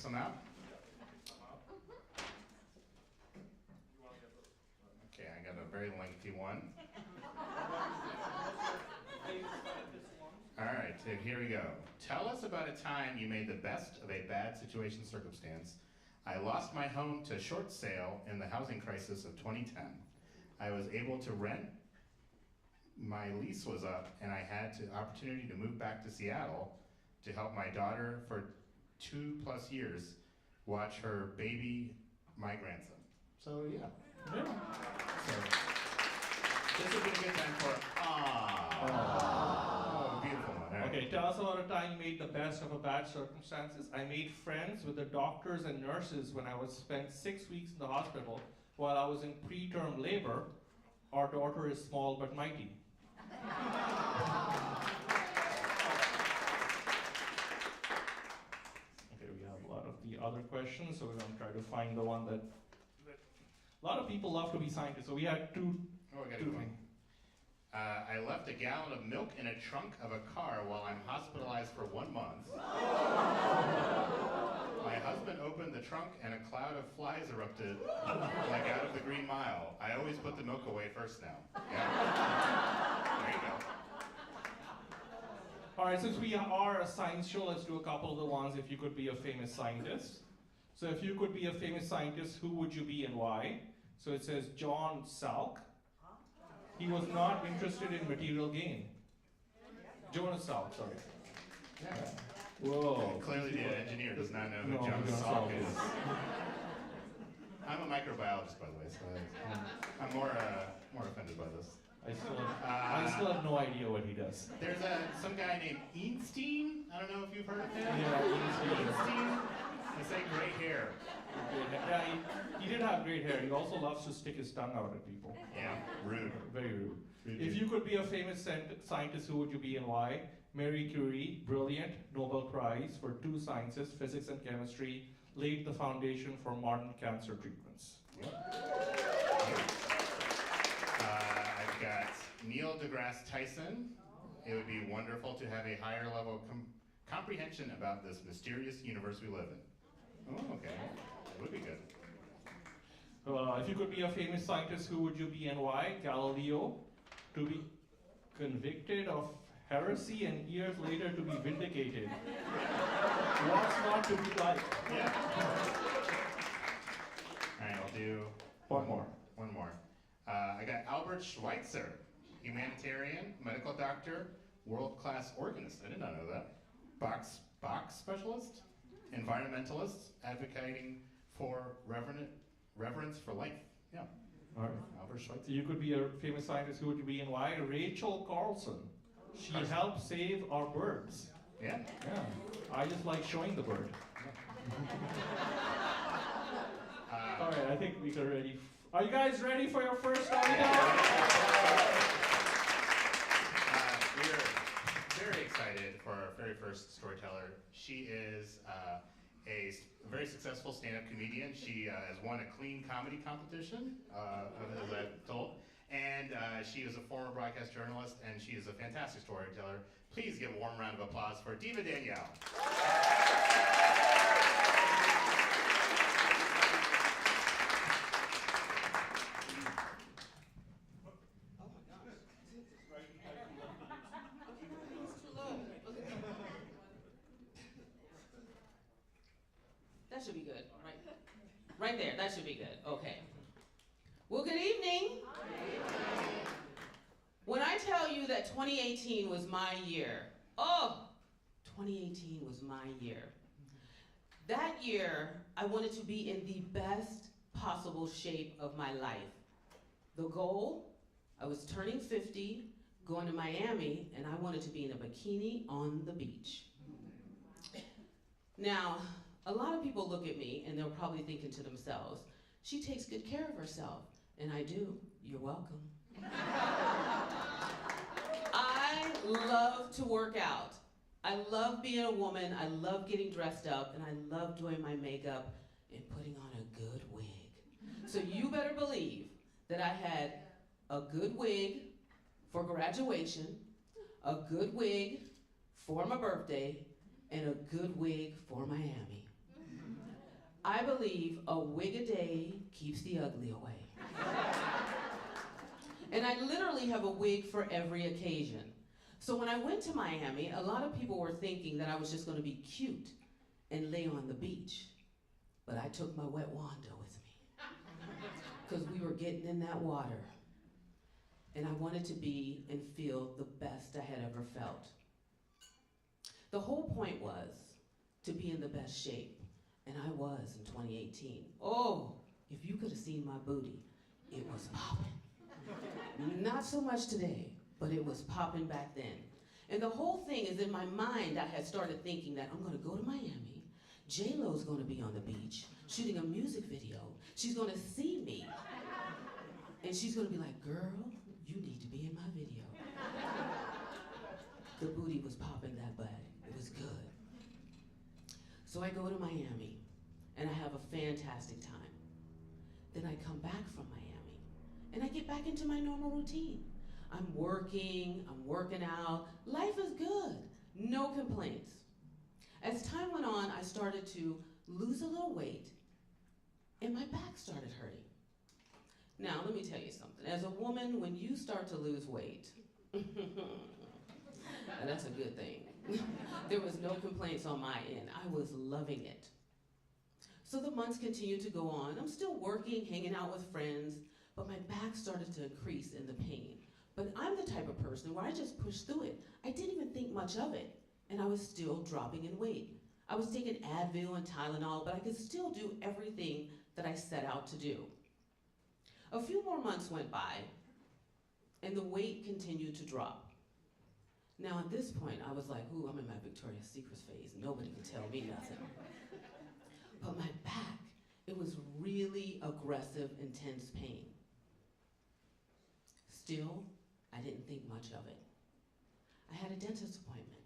them out? Okay, I got a very lengthy one. All right, so here we go. Tell us about a time you made the best of a bad situation circumstance. I lost my home to short sale in the housing crisis of 2010. I was able to rent. My lease was up, and I had the opportunity to move back to Seattle to help my daughter for 2+ years watch her baby, my grandson. So yeah. So this would be a good time for beautiful one. Right. Okay, tell us about a time you made the best of a bad circumstances. I made friends with the doctors and nurses when I was spent 6 weeks in the hospital while I was in preterm labor. Our daughter is small but mighty. Okay, we have a lot of the other questions, so we're going to try to find the one that a lot of people love to be scientists. So we had two. Oh, I got one. I left a gallon of milk in a trunk of a car while I'm hospitalized for 1 month. My husband opened the trunk and a cloud of flies erupted like out of the Green Mile. I always put the milk away first now. Yeah. There you go. All right, since we are a science show, let's do a couple of the ones. If you could be a famous scientist. So if you could be a famous scientist, who would you be and why? So it says John Salk. He was not interested in material gain. Jonas Salk, sorry. Yeah. Whoa. Clearly the engineer does not know who John Salk is. I'm a microbiologist, by the way, so I'm more offended by this. I still have no idea what he does. There's some guy named Einstein. I don't know if you've heard of him. Yeah, Einstein. They say great hair. Yeah, he did have great hair. He also loves to stick his tongue out at people. Yeah, rude. Very rude. If you could be a famous scientist, who would you be and why? Marie Curie, brilliant, Nobel Prize for 2 sciences, physics and chemistry, laid the foundation for modern cancer treatments. I've got Neil deGrasse Tyson. It would be wonderful to have a higher level of comprehension about this mysterious universe we live in. Oh, okay. That would be good. If you could be a famous scientist, who would you be and why? Galileo, to be convicted of heresy and years later to be vindicated. What's not to be like? Yeah. All right, I'll do one more. One more. I got Albert Schweitzer, humanitarian, medical doctor, world-class organist. I did not know that. Box specialist, environmentalist, advocating for reverence for life. Yeah. All right. Albert Schweitzer. You could be a famous scientist. Who would you be and why? Rachel Carlson. She helped save our birds. Yeah. Yeah. I just like showing the bird. All right. I think we are ready. Are you guys ready for your first storyteller? We're very excited for our very first storyteller. She is a very successful stand-up comedian. She has won a clean comedy competition, as I've told. And she is a former broadcast journalist, and she is a fantastic storyteller. Please give a warm round of applause for Diva Danielle. That should be good, right? Right there, that should be good. Okay. Well, good evening. When I tell you that 2018 was my year, 2018 was my year. That year, I wanted to be in the best possible shape of my life. The goal, I was turning 50, going to Miami, and I wanted to be in a bikini on the beach. Now, a lot of people look at me and they're probably thinking to themselves, she takes good care of herself. And I do. You're welcome. I love to work out. I love being a woman. I love getting dressed up. And I love doing my makeup and putting on a good wig. So you better believe that I had a good wig for graduation, a good wig for my birthday, and a good wig for Miami. I believe a wig a day keeps the ugly away. And I literally have a wig for every occasion. So when I went to Miami, a lot of people were thinking that I was just gonna be cute and lay on the beach. But I took my wet Wanda with me. Because we were getting in that water. And I wanted to be and feel the best I had ever felt. The whole point was to be in the best shape. And I was in 2018. Oh, if you could have seen my booty, it was popping. Not so much today, but it was popping back then. And the whole thing is in my mind, I had started thinking that I'm gonna go to Miami, J-Lo's gonna be on the beach, shooting a music video. She's gonna see me, and she's gonna be like, girl, you need to be in my video. The booty was popping that bad, it was good. So I go to Miami, and I have a fantastic time. Then I come back from Miami, and I get back into my normal routine. I'm working out, life is good, no complaints. As time went on, I started to lose a little weight, and my back started hurting. Now, let me tell you something. As a woman, when you start to lose weight, that's a good thing. There was no complaints on my end. I was loving it. So the months continued to go on. I'm still working, hanging out with friends, but my back started to increase in the pain. But I'm the type of person where I just pushed through it. I didn't even think much of it, and I was still dropping in weight. I was taking Advil and Tylenol, but I could still do everything that I set out to do. A few more months went by, and the weight continued to drop. Now at this point, I was like, ooh, I'm in my Victoria's Secret phase. Nobody can tell me nothing. But my back, it was really aggressive, intense pain. Still, I didn't think much of it. I had a dentist appointment.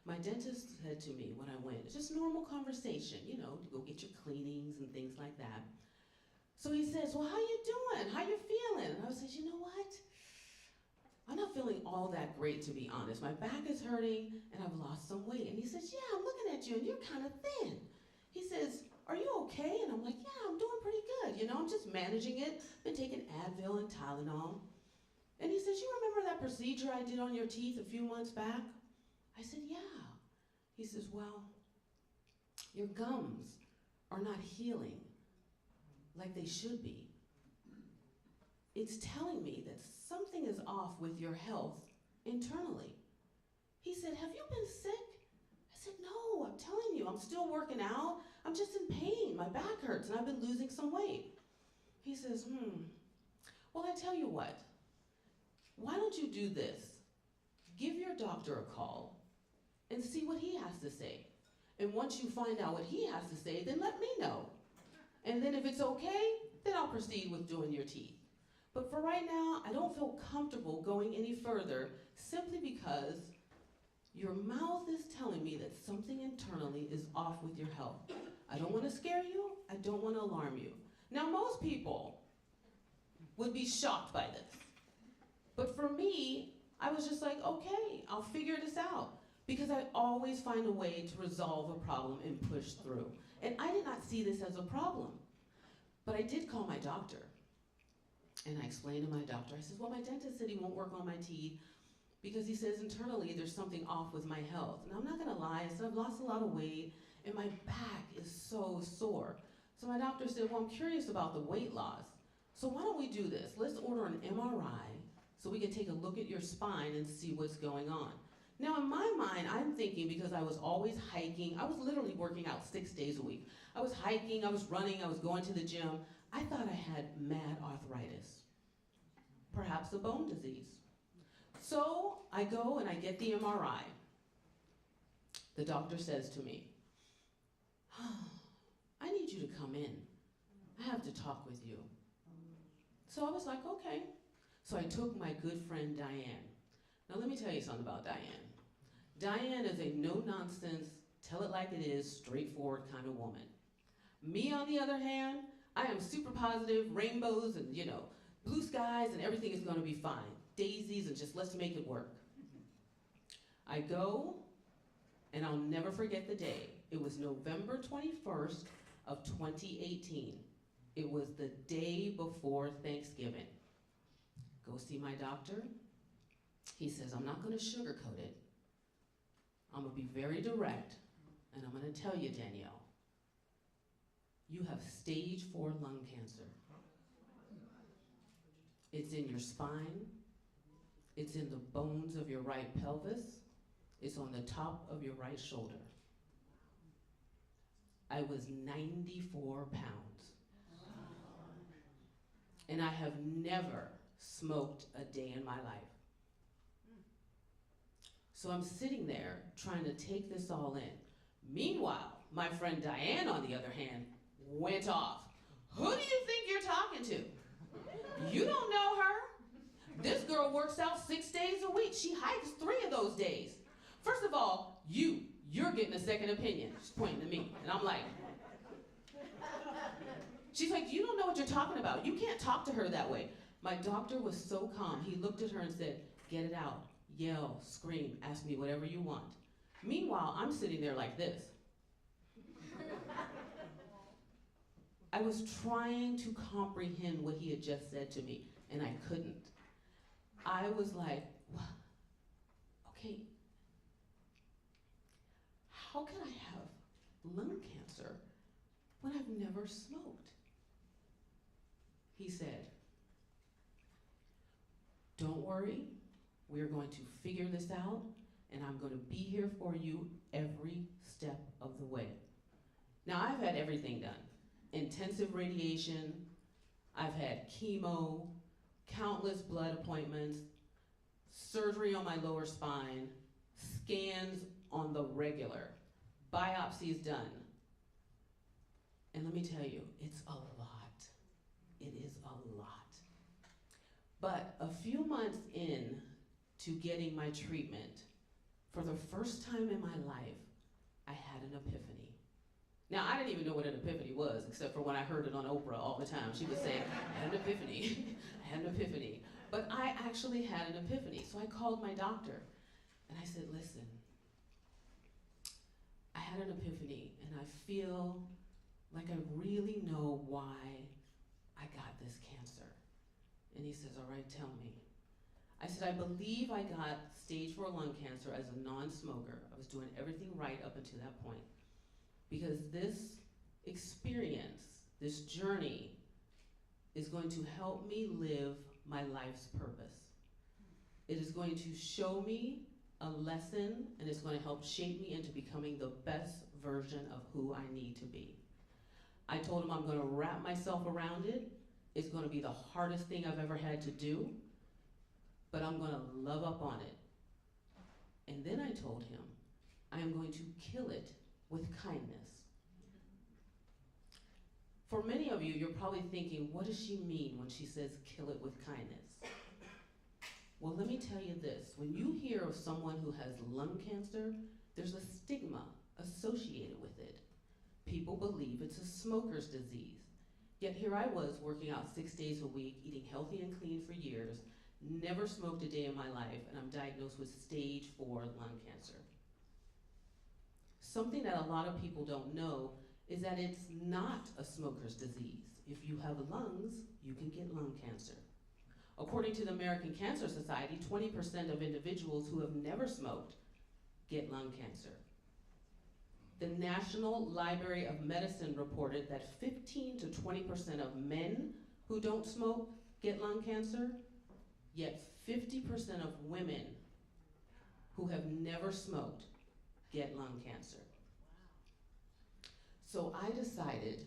My dentist said to me when I went, it's just normal conversation, you know, to go get your cleanings and things like that. So he says, well, how you doing? How you feeling? And I said, you know what? I'm not feeling all that great, to be honest. My back is hurting and I've lost some weight. And he says, yeah, I'm looking at you and you're kind of thin. He says, are you okay? And I'm like, yeah, I'm doing pretty good. You know, I'm just managing it. Been taking Advil and Tylenol. And he says, you remember that procedure I did on your teeth a few months back? I said, yeah. He says, well, your gums are not healing like they should be. It's telling me that something is off with your health internally. He said, have you been sick? I said, no, I'm telling you, I'm still working out. I'm just in pain. My back hurts and I've been losing some weight. He says, well, I tell you what, why don't you do this? Give your doctor a call and see what he has to say. And once you find out what he has to say, then let me know. And then if it's okay, then I'll proceed with doing your teeth. But for right now, I don't feel comfortable going any further simply because your mouth is telling me that something internally is off with your health. I don't want to scare you. I don't want to alarm you. Now, most people would be shocked by this. But for me, I was just like, okay, I'll figure this out. Because I always find a way to resolve a problem and push through. And I did not see this as a problem. But I did call my doctor. And I explained to my doctor, I said, well, my dentist said he won't work on my teeth because he says internally there's something off with my health. And I'm not gonna lie, I said I've lost a lot of weight and my back is so sore. So my doctor said, well, I'm curious about the weight loss. So why don't we do this? Let's order an MRI so we can take a look at your spine and see what's going on. Now in my mind, I'm thinking because I was always hiking, I was literally working out 6 days a week. I was hiking, I was running, I was going to the gym. I thought I had mad arthritis, perhaps a bone disease. So I go and I get the MRI. The doctor says to me, I need you to come in. I have to talk with you. So I was like, okay. So I took my good friend Diane. Now let me tell you something about Diane. Diane is a no-nonsense, tell it like it is, straightforward kind of woman. Me, on the other hand, I am super positive, rainbows and, you know, blue skies and everything is gonna be fine. Daisies and just let's make it work. I go, and I'll never forget the day. It was November 21st of 2018. It was the day before Thanksgiving. Go see my doctor. He says, I'm not gonna sugarcoat it. I'm gonna be very direct, and I'm gonna tell you, Danielle, you have stage 4 lung cancer. It's in your spine. It's in the bones of your right pelvis. It's on the top of your right shoulder. I was 94 pounds. And I have never smoked a day in my life. So I'm sitting there trying to take this all in. Meanwhile, my friend Diane, on the other hand, went off. Who do you think you're talking to? You don't know her. This girl works out 6 days a week. She hikes 3 of those days. First of all, you're getting a second opinion. She's pointing to me. And I'm like, she's like, you don't know what you're talking about. You can't talk to her that way. My doctor was so calm. He looked at her and said, get it out. Yell, scream, ask me whatever you want. Meanwhile, I'm sitting there like this. I was trying to comprehend what he had just said to me, and I couldn't. I was like, okay, how can I have lung cancer when I've never smoked? He said, don't worry, we're going to figure this out, and I'm going to be here for you every step of the way. Now, I've had everything done. Intensive radiation, I've had chemo, countless blood appointments, surgery on my lower spine, scans on the regular, biopsies done. And let me tell you, it's a lot. It is a lot. But a few months in to getting my treatment, for the first time in my life, I had an epiphany. Now, I didn't even know what an epiphany was, except for when I heard it on Oprah all the time. She would say, I had an epiphany, I had an epiphany. But I actually had an epiphany. So I called my doctor, and I said, listen, I had an epiphany, and I feel like I really know why I got this cancer. And he says, all right, tell me. I said, I believe I got stage 4 lung cancer as a non-smoker. I was doing everything right up until that point. Because this experience, this journey, is going to help me live my life's purpose. It is going to show me a lesson, and it's going to help shape me into becoming the best version of who I need to be. I told him I'm going to wrap myself around it. It's going to be the hardest thing I've ever had to do, but I'm going to love up on it. And then I told him I am going to kill it with kindness. For many of you, you're probably thinking, what does she mean when she says kill it with kindness? Well, let me tell you this. When you hear of someone who has lung cancer, there's a stigma associated with it. People believe it's a smoker's disease. Yet here I was working out 6 days a week, eating healthy and clean for years, never smoked a day in my life, and I'm diagnosed with stage 4 lung cancer. Something that a lot of people don't know is that it's not a smoker's disease. If you have lungs, you can get lung cancer. According to the American Cancer Society, 20% of individuals who have never smoked get lung cancer. The National Library of Medicine reported that 15 to 20% of men who don't smoke get lung cancer, yet 50% of women who have never smoked get lung cancer. So I decided,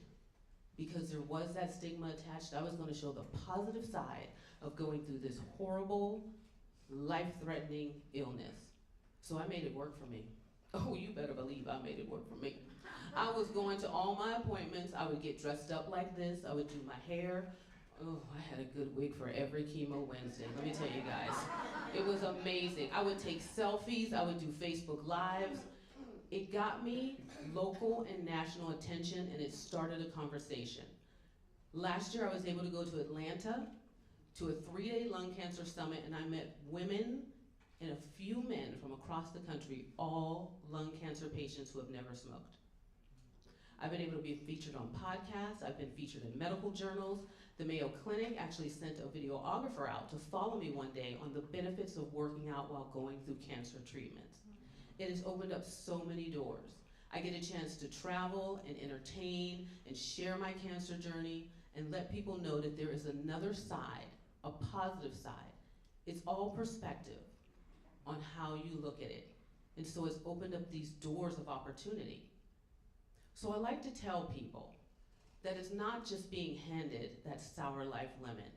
because there was that stigma attached, I was going to show the positive side of going through this horrible, life-threatening illness. So I made it work for me. Oh, you better believe I made it work for me. I was going to all my appointments. I would get dressed up like this. I would do my hair. Oh, I had a good wig for every chemo Wednesday. Let me tell you guys. It was amazing. I would take selfies. I would do Facebook Lives. It got me local and national attention, and it started a conversation. Last year, I was able to go to Atlanta to a 3-day lung cancer summit, and I met women and a few men from across the country, all lung cancer patients who have never smoked. I've been able to be featured on podcasts. I've been featured in medical journals. The Mayo Clinic actually sent a videographer out to follow me one day on the benefits of working out while going through cancer treatments. It has opened up so many doors. I get a chance to travel and entertain and share my cancer journey and let people know that there is another side, a positive side. It's all perspective on how you look at it. And so it's opened up these doors of opportunity. So I like to tell people that it's not just being handed that sour life lemon,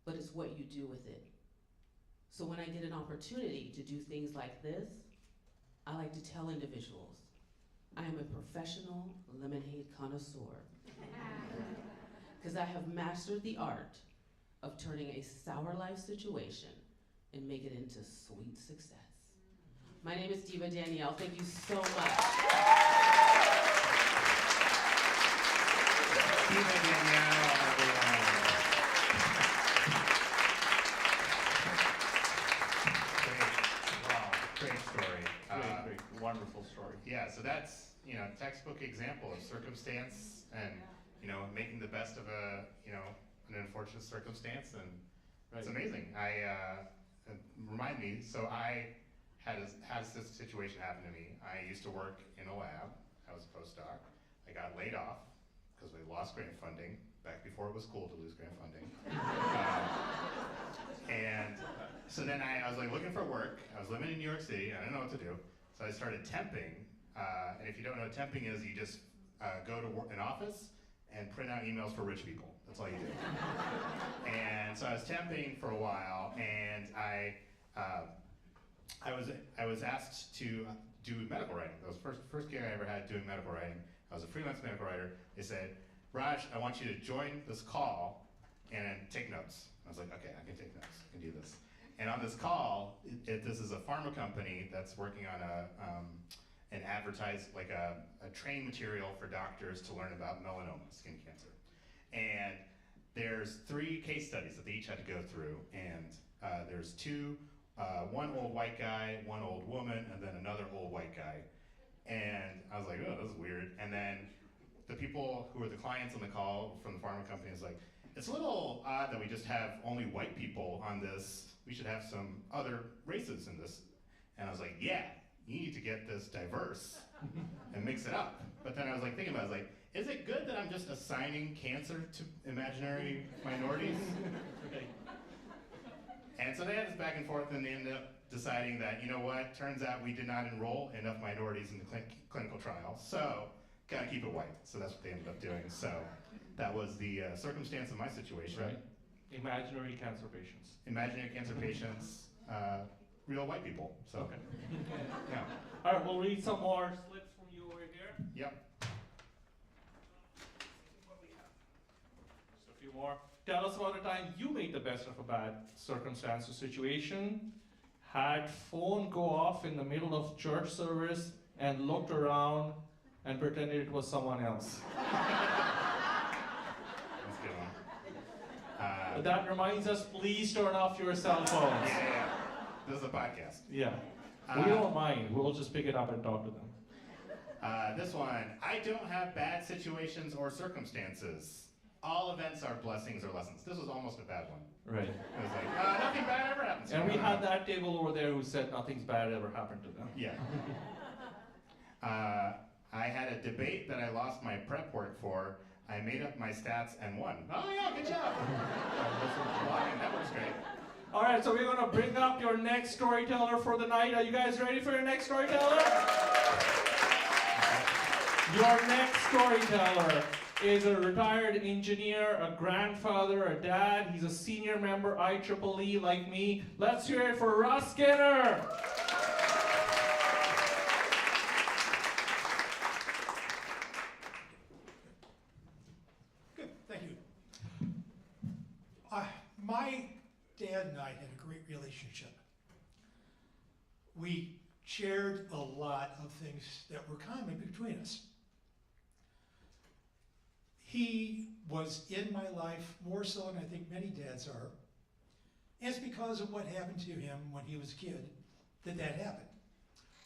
but it's what you do with it. So when I get an opportunity to do things like this, I like to tell individuals, I am a professional lemonade connoisseur. Because I have mastered the art of turning a sour life situation and make it into sweet success. My name is Diva Danielle. Thank you so much. Diva Danielle, everyone. Great story. Great, wonderful story. Yeah, so that's, textbook example of circumstance and, making the best of an unfortunate circumstance, and it's amazing. Remind me, so I had this situation happen to me. I used to work in a lab. I was a postdoc. I got laid off because we lost grant funding, back before it was cool to lose grant funding. And so then I was looking for work. I was living in New York City. I didn't know what to do. So I started temping. And if you don't know what temping is, you just go to an office and print out emails for rich people. That's all you do. And so I was temping for a while, and I was asked to do medical writing. That was first gig I ever had doing medical writing. I was a freelance medical writer. They said, Raj, I want you to join this call and take notes. I was like, okay, I can take notes. I can do this. And on this call, this is a pharma company that's working on an train material for doctors to learn about melanoma, skin cancer. And there's 3 case studies that they each had to go through, and there's 2, one old white guy, one old woman, and then another old white guy. And I was like, oh, this is weird. And then the people who were the clients on the call from the pharma company was like, it's a little odd that we just have only white people on this. We should have some other races in this. And I was like, yeah, you need to get this diverse and mix it up. But then I was thinking about it, is it good that I'm just assigning cancer to imaginary minorities? And so they had this back and forth, and they ended up deciding that, you know what, turns out we did not enroll enough minorities in the clinical trial, so gotta keep it white. So that's what they ended up doing. So that was the circumstance of my situation. Right. Imaginary cancer patients. Imaginary cancer patients, real white people. So, okay. Yeah. All right, we'll read some more slips from you over here. Yep. What we have. Just a few more. Tell us about a time you made the best of a bad circumstance or situation, had phone go off in the middle of church service, and looked around and pretended it was someone else. That's a good one. But that reminds us, please turn off your cell phones. Yeah. This is a podcast. Yeah. We don't mind. We'll just pick it up and talk to them. This one, I don't have bad situations or circumstances. All events are blessings or lessons. This was almost a bad one. Right. It was nothing bad ever happens. And we had that table over there who said nothing's bad ever happened to them. Yeah. I had a debate that I lost my prep work for. I made up my stats and won. Oh yeah, good job. That works great. All right, so we're going to bring up your next storyteller for the night. Are you guys ready for your next storyteller? Your next storyteller is a retired engineer, a grandfather, a dad. He's a senior member IEEE like me. Let's hear it for Russ Skinner. Good, thank you. My dad and I had a great relationship. We shared a lot of things that were common between us. He was in my life more so than I think many dads are. And it's because of what happened to him when he was a kid that happened.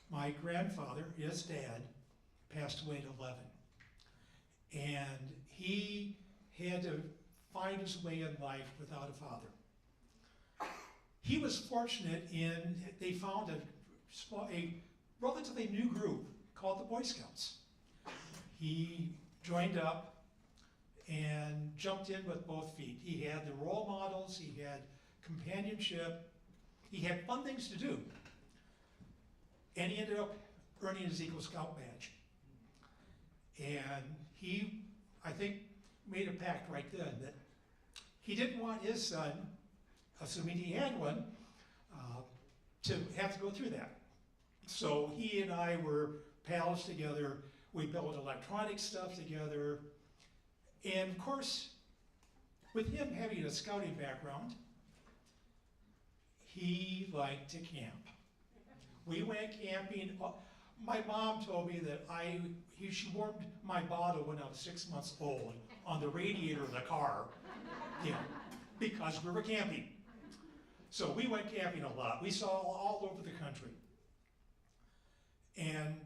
My grandfather, his dad, passed away at 11. And he had to find his way in life without a father. He was fortunate in, they found a relatively new group called the Boy Scouts. He joined up and jumped in with both feet. He had the role models, he had companionship, he had fun things to do. And he ended up earning his Eagle Scout badge. And he, I think, made a pact right then that he didn't want his son, assuming he had one, to have to go through that. So he and I were pals together. We built electronic stuff together. And of course, with him having a scouting background, he liked to camp. We went camping. My mom told me that she warmed my bottle when I was 6 months old on the radiator of the car, because we were camping. So we went camping a lot. We saw all over the country. And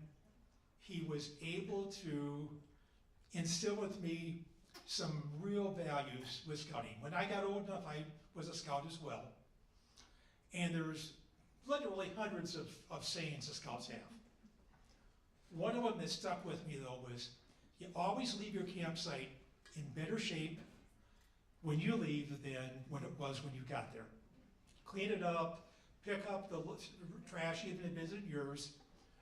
he was able to instill with me some real values with scouting. When I got old enough, I was a scout as well. And there's literally hundreds of sayings the scouts have. One of them that stuck with me though was, you always leave your campsite in better shape when you leave than when it was when you got there. Clean it up, pick up the trash even if it isn't yours,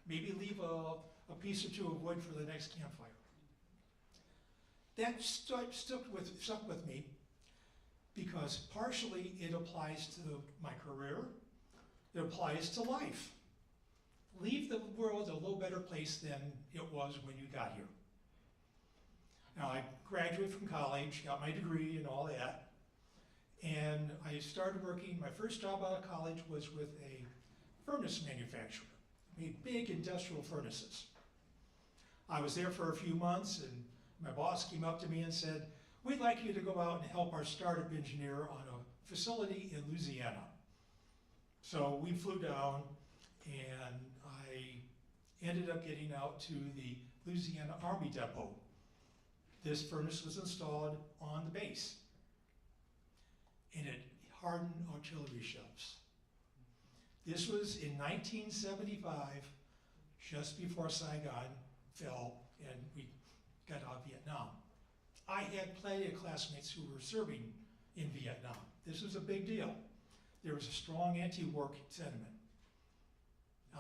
maybe leave a piece or two of wood for the next campfire. That stuck with me because partially it applies to my career, it applies to life. Leave the world a little better place than it was when you got here. Now I graduated from college, got my degree and all that, and I started working, my first job out of college was with a furnace manufacturer, made big industrial furnaces. I was there for a few months and my boss came up to me and said, we'd like you to go out and help our startup engineer on a facility in Louisiana. So we flew down and I ended up getting out to the Louisiana Army Depot. This furnace was installed on the base and it hardened artillery shells. This was in 1975, just before Saigon fell and we got out of Vietnam. I had plenty of classmates who were serving in Vietnam. This was a big deal. There was a strong anti-war sentiment.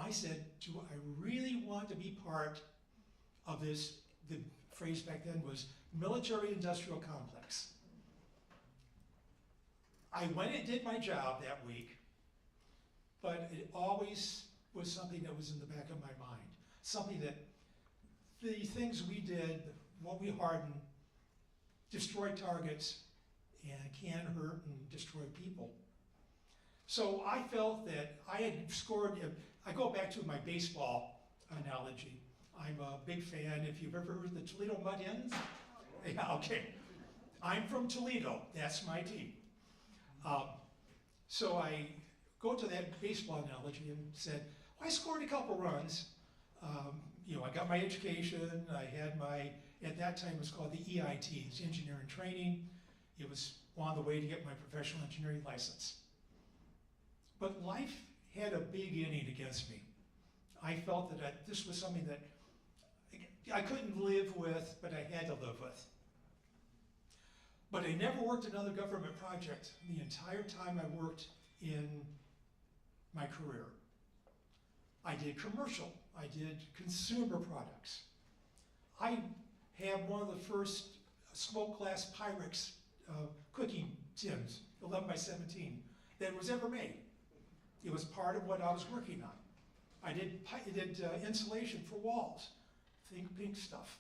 I said, do I really want to be part of this? The phrase back then was military-industrial complex. I went and did my job that week, but it always was something that was in the back of my mind. Something that the things we did, what we hardened, destroyed targets and can hurt and destroy people. So I felt that I had scored, I go back to my baseball analogy. I'm a big fan, if you've ever heard of the Toledo Mud Hens. Yeah, okay. I'm from Toledo, that's my team. So I go to that baseball analogy and said, well, I scored a couple runs. I got my education, I had my, at that time it was called the EIT, it's engineering training. It was on the way to get my professional engineering license. But life had a big inning against me. I felt that this was something that I couldn't live with, but I had to live with. But I never worked another government project the entire time I worked in my career. I did commercial, I did consumer products. I have one of the first smoke glass Pyrex cooking tins, 11 by 17, that was ever made. It was part of what I was working on. I did insulation for walls. Think pink stuff.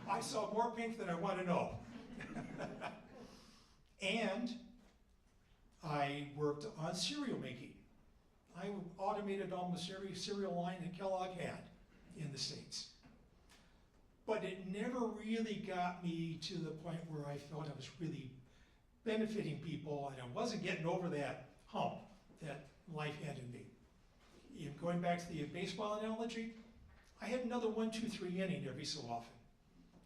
I saw more pink than I want to know. And I worked on cereal making. I automated almost every cereal line that Kellogg had in the States. But it never really got me to the point where I felt I was really benefiting people and I wasn't getting over that hump that life handed me. Going back to the baseball analogy, I had another 1, 2, 3 inning every so often.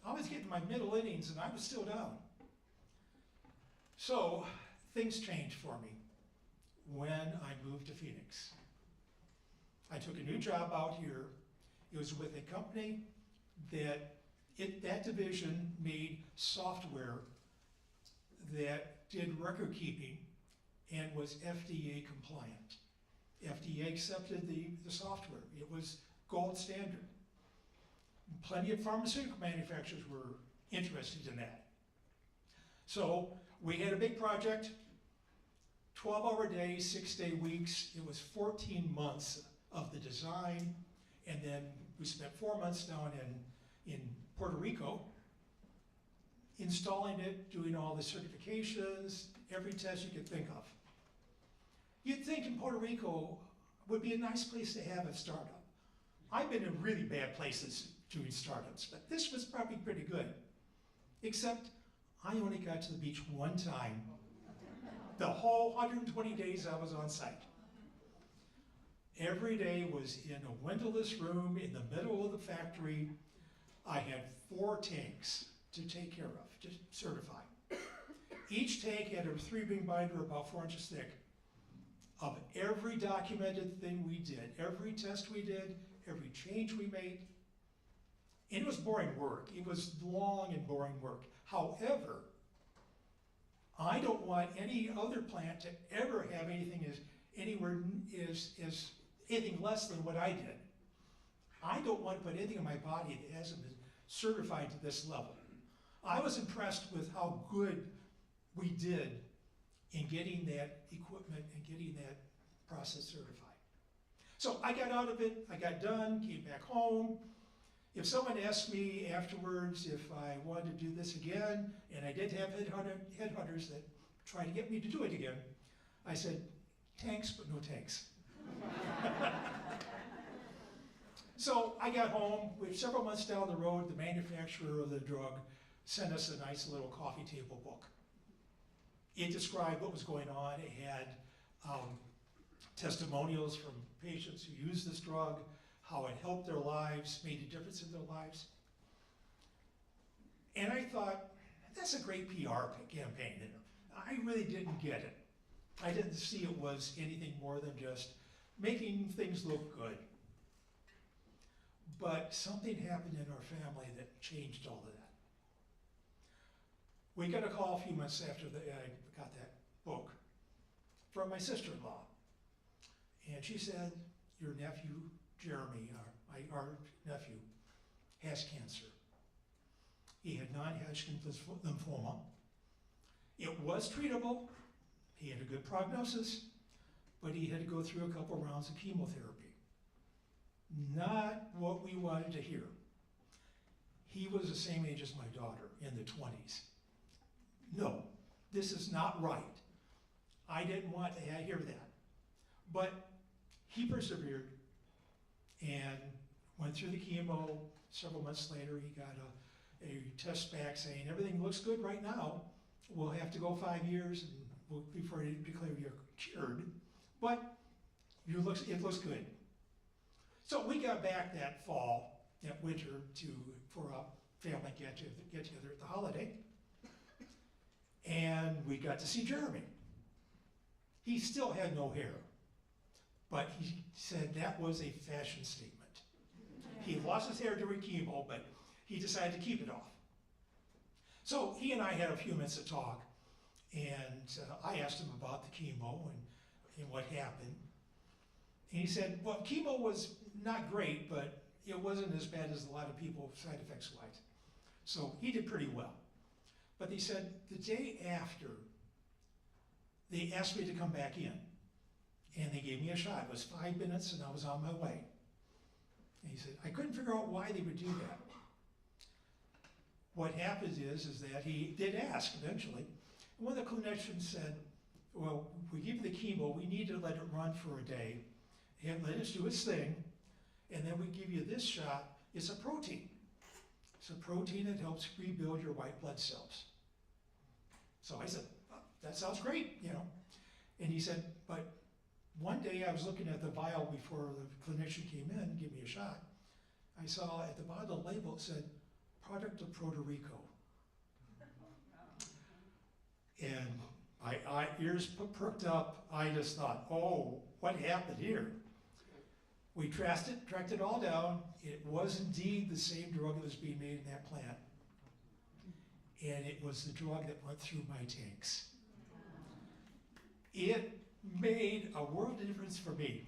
I was getting my middle innings and I was still down. So things changed for me when I moved to Phoenix. I took a new job out here. It was with a company that division made software that did record keeping and was FDA compliant. FDA accepted the software. It was gold standard. Plenty of pharmaceutical manufacturers were interested in that. So we had a big project, 12-hour days, 6-day weeks. It was 14 months of the design, and then we spent 4 months down in Puerto Rico installing it, doing all the certifications, every test you could think of. You'd think in Puerto Rico would be a nice place to have a startup. I've been in really bad places doing startups, but this was probably pretty good. Except I only got to the beach one time the whole 120 days I was on site. Every day was in a windowless room in the middle of the factory. I had 4 tanks to take care of, to certify. Each tank had a 3-ring binder about 4 inches thick of every documented thing we did, every test we did, every change we made. And it was boring work. It was long and boring work. However, I don't want any other plant to ever have anything anything less than what I did. I don't want to put anything in my body that hasn't been certified to this level. I was impressed with how good we did in getting that equipment and getting that process certified. So I got out of it, I got done, came back home. If someone asked me afterwards if I wanted to do this again, and I did have headhunters that tried to get me to do it again, I said, tanks, but no tanks. So I got home. Several months down the road, the manufacturer of the drug sent us a nice little coffee table book. It described what was going on. It had testimonials from patients who used this drug, how it helped their lives, made a difference in their lives. And I thought, that's a great PR campaign. I really didn't get it. I didn't see it was anything more than just making things look good. But something happened in our family that changed all of that. We got a call a few months after I got that book from my sister-in-law. And she said, your nephew, Jeremy, our nephew, has cancer. He had non-Hodgkin lymphoma. It was treatable. He had a good prognosis, but he had to go through a couple rounds of chemotherapy. Not what we wanted to hear. He was the same age as my daughter, in the 20s. No, this is not right. I didn't want to hear that. But he persevered and went through the chemo. Several months later, he got a test back saying, everything looks good right now. We'll have to go 5 years before they declare you're cured, but it looks good. So we got back that fall, that winter, for a family get-together at the holiday, and we got to see Jeremy. He still had no hair, but he said that was a fashion statement. He lost his hair during chemo, but he decided to keep it off. So he and I had a few minutes to talk, and I asked him about the chemo and what happened. And he said, well, chemo was not great, but it wasn't as bad as a lot of people side effects wise. So he did pretty well. But he said, the day after, they asked me to come back in, and they gave me a shot. It was 5 minutes, and I was on my way. And he said, I couldn't figure out why they would do that. What happens is that he did ask eventually. And one of the clinicians said, well, we give you the chemo, we need to let it run for a day, and let it do its thing, and then we give you this shot. It's a protein. It's a protein that helps rebuild your white blood cells. So I said, well, that sounds great, you know. And he said, but one day I was looking at the vial before the clinician came in and gave me a shot. I saw at the bottom of the label it said, product of Puerto Rico. And my ears perked up. I just thought, oh, what happened here? We tracked it all down. It was indeed the same drug that was being made in that plant. And it was the drug that went through my tanks. It made a world of difference for me.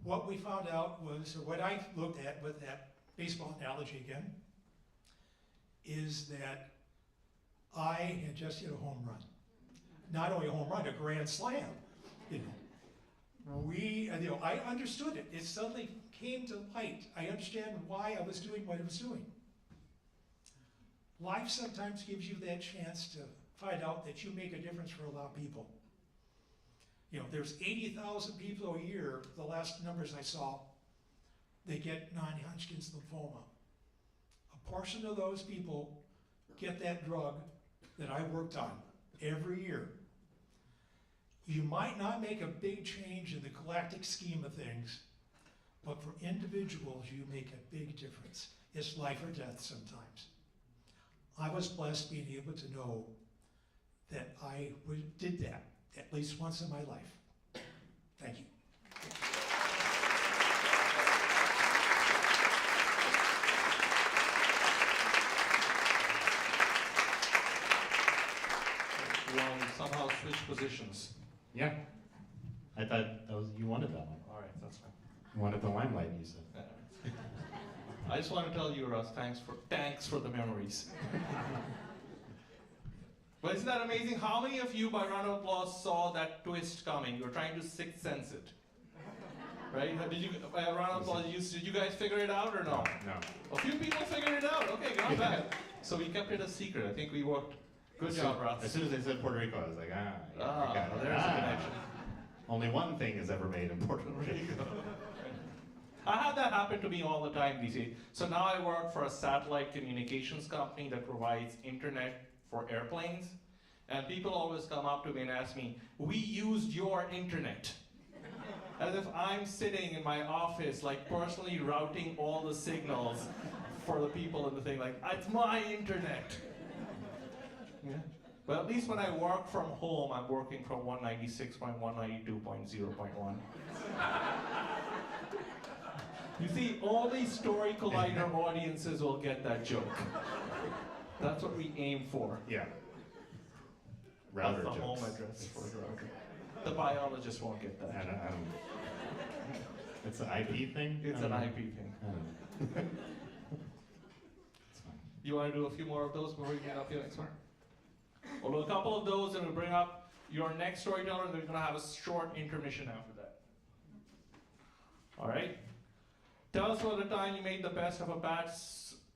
What we found out was, or what I looked at with that baseball analogy again, is that I had just hit a home run. Not only a home run, a grand slam. You know, I understood it. It suddenly came to light. I understand why I was doing what I was doing. Life sometimes gives you that chance to find out that you make a difference for a lot of people. You know, there's 80,000 people a year, the last numbers I saw, they get non-Hodgkin's lymphoma. A portion of those people get that drug that I worked on every year. You might not make a big change in the galactic scheme of things, but for individuals, you make a big difference. It's life or death sometimes. I was blessed being able to know that I did that at least once in my life. Thank you. You want to somehow switch positions. Yeah. I thought that was, you wanted that one. All right, that's fine. You wanted the limelight, you said. I just want to tell you, Russ, thanks for the memories. But isn't that amazing? How many of you, by round of applause, saw that twist coming? You were trying to sixth sense it. Right? Did you, by a round of applause, did you guys figure it out or no? No. A few people figured it out. Okay, not bad. So we kept it a secret. I think we worked. Good job, Russ. As soon as they said Puerto Rico, I was like, yeah, I got it. There's a connection. Only one thing is ever made in Puerto Rico. I have that happen to me all the time these days. So now I work for a satellite communications company that provides internet for airplanes. And people always come up to me and ask me, we used your internet. As if I'm sitting in my office, like personally routing all the signals for the people in the thing, like, it's my internet. Yeah. But at least when I work from home, I'm working from 196.192.0.1. You see, all these Story Collider audiences will get that joke. That's what we aim for. Yeah. Router That's the jokes. home address for the router. The biologist won't get that. It's an IP thing? It's an IP thing. It's fine. You want to do a few more of those before we get up to the next one? We'll do a couple of those and we'll bring up your next storyteller and then we're going to have a short intermission after that. All right? Tell us about the time you made the best of a bad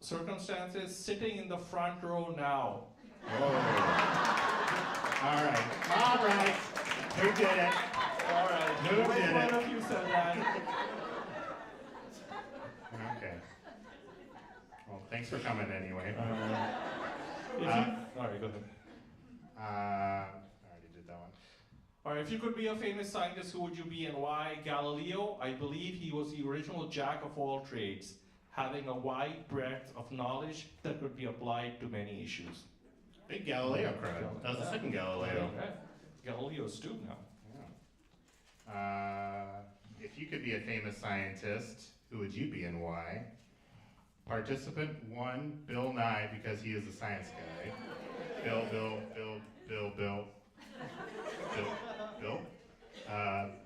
circumstances, sitting in the front row now. Oh. All right. All right. Who did it? All right. Who did Which it? one of you said that? Okay. Well, thanks for coming anyway. All right, go ahead. I already did that one. All right, if you could be a famous scientist, who would you be and why? Galileo, I believe he was the original jack of all trades, having a wide breadth of knowledge that could be applied to many issues. Big Galileo crowd. That was the second Galileo. Okay. Galileo's student now. Yeah. If you could be a famous scientist, who would you be and why? Participant 1, Bill Nye, because he is a science guy. Bill.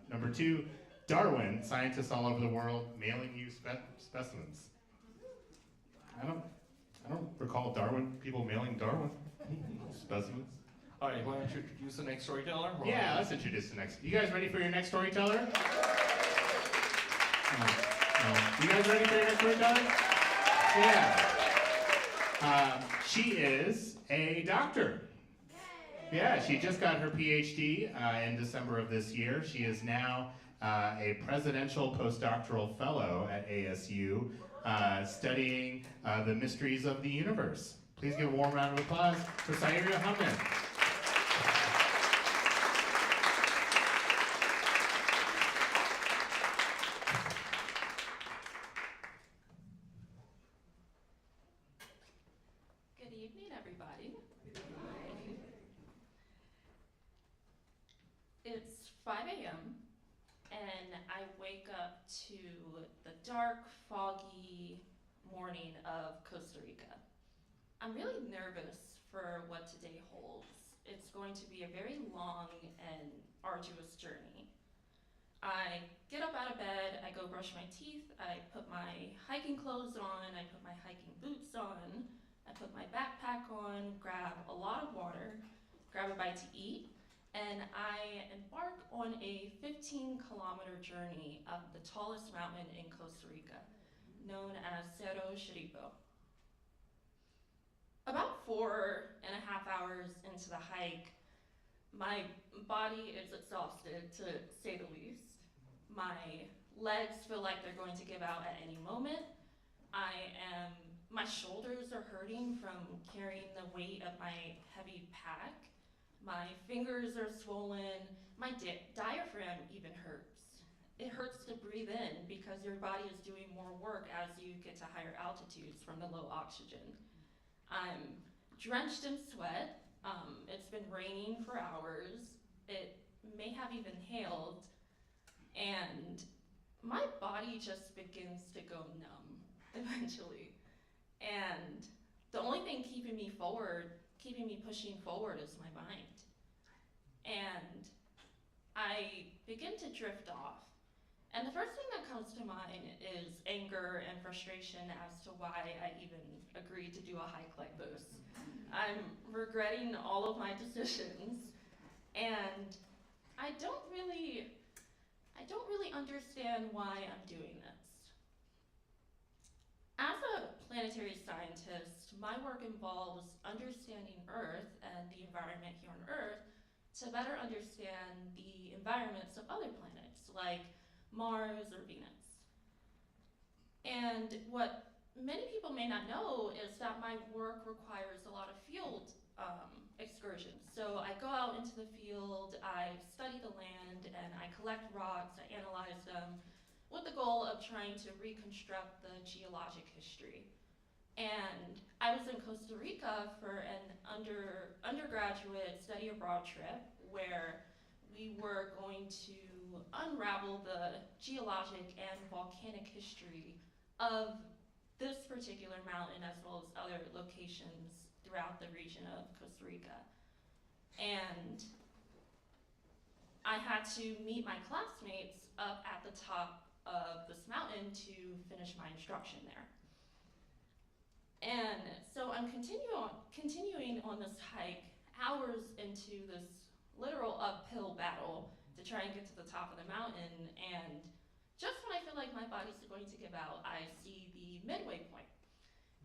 Number 2, Darwin, scientists all over the world mailing you specimens. I don't recall people mailing Darwin specimens. All right, why don't you introduce the next storyteller? Yeah, let's introduce the next. You guys ready for your next storyteller? You guys ready for your next storyteller? Yeah. She is a doctor. Yeah, she just got her PhD in December of this year. She is now a presidential postdoctoral fellow at ASU, studying the mysteries of the universe. Please give a warm round of applause for Saira Hamid. 5 a.m. and I wake up to the dark, foggy morning of Costa Rica. I'm really nervous for what today holds. It's going to be a very long and arduous journey. I get up out of bed, I go brush my teeth, I put my hiking clothes on, I put my hiking boots on, I put my backpack on, grab a lot of water, grab a bite to eat, and I embark on a 15-kilometer journey up the tallest mountain in Costa Rica, known as Cerro Chiripo. About 4.5 hours into the hike, my body is exhausted, to say the least. My legs feel like they're going to give out at any moment. My shoulders are hurting from carrying the weight of my heavy pack. My fingers are swollen. My diaphragm even hurts. It hurts to breathe in because your body is doing more work as you get to higher altitudes from the low oxygen. I'm drenched in sweat. It's been raining for hours. It may have even hailed. And my body just begins to go numb eventually. And the only thing keeping me pushing forward is my mind. And I begin to drift off. And the first thing that comes to mind is anger and frustration as to why I even agreed to do a hike like this. I'm regretting all of my decisions, and I don't really understand why I'm doing this. As a planetary scientist, my work involves understanding Earth and the environment here on Earth to better understand the environments of other planets, like Mars or Venus. And what many people may not know is that my work requires a lot of field excursions. So I go out into the field, I study the land, and I collect rocks, I analyze them, with the goal of trying to reconstruct the geologic history. And I was in Costa Rica for an undergraduate study abroad trip where we were going to unravel the geologic and volcanic history of this particular mountain as well as other locations throughout the region of Costa Rica. And I had to meet my classmates up at the top of this mountain to finish my instruction there. And so I'm continuing on this hike, hours into this literal uphill battle to try and get to the top of the mountain, and just when I feel like my body's going to give out, I see the midway point.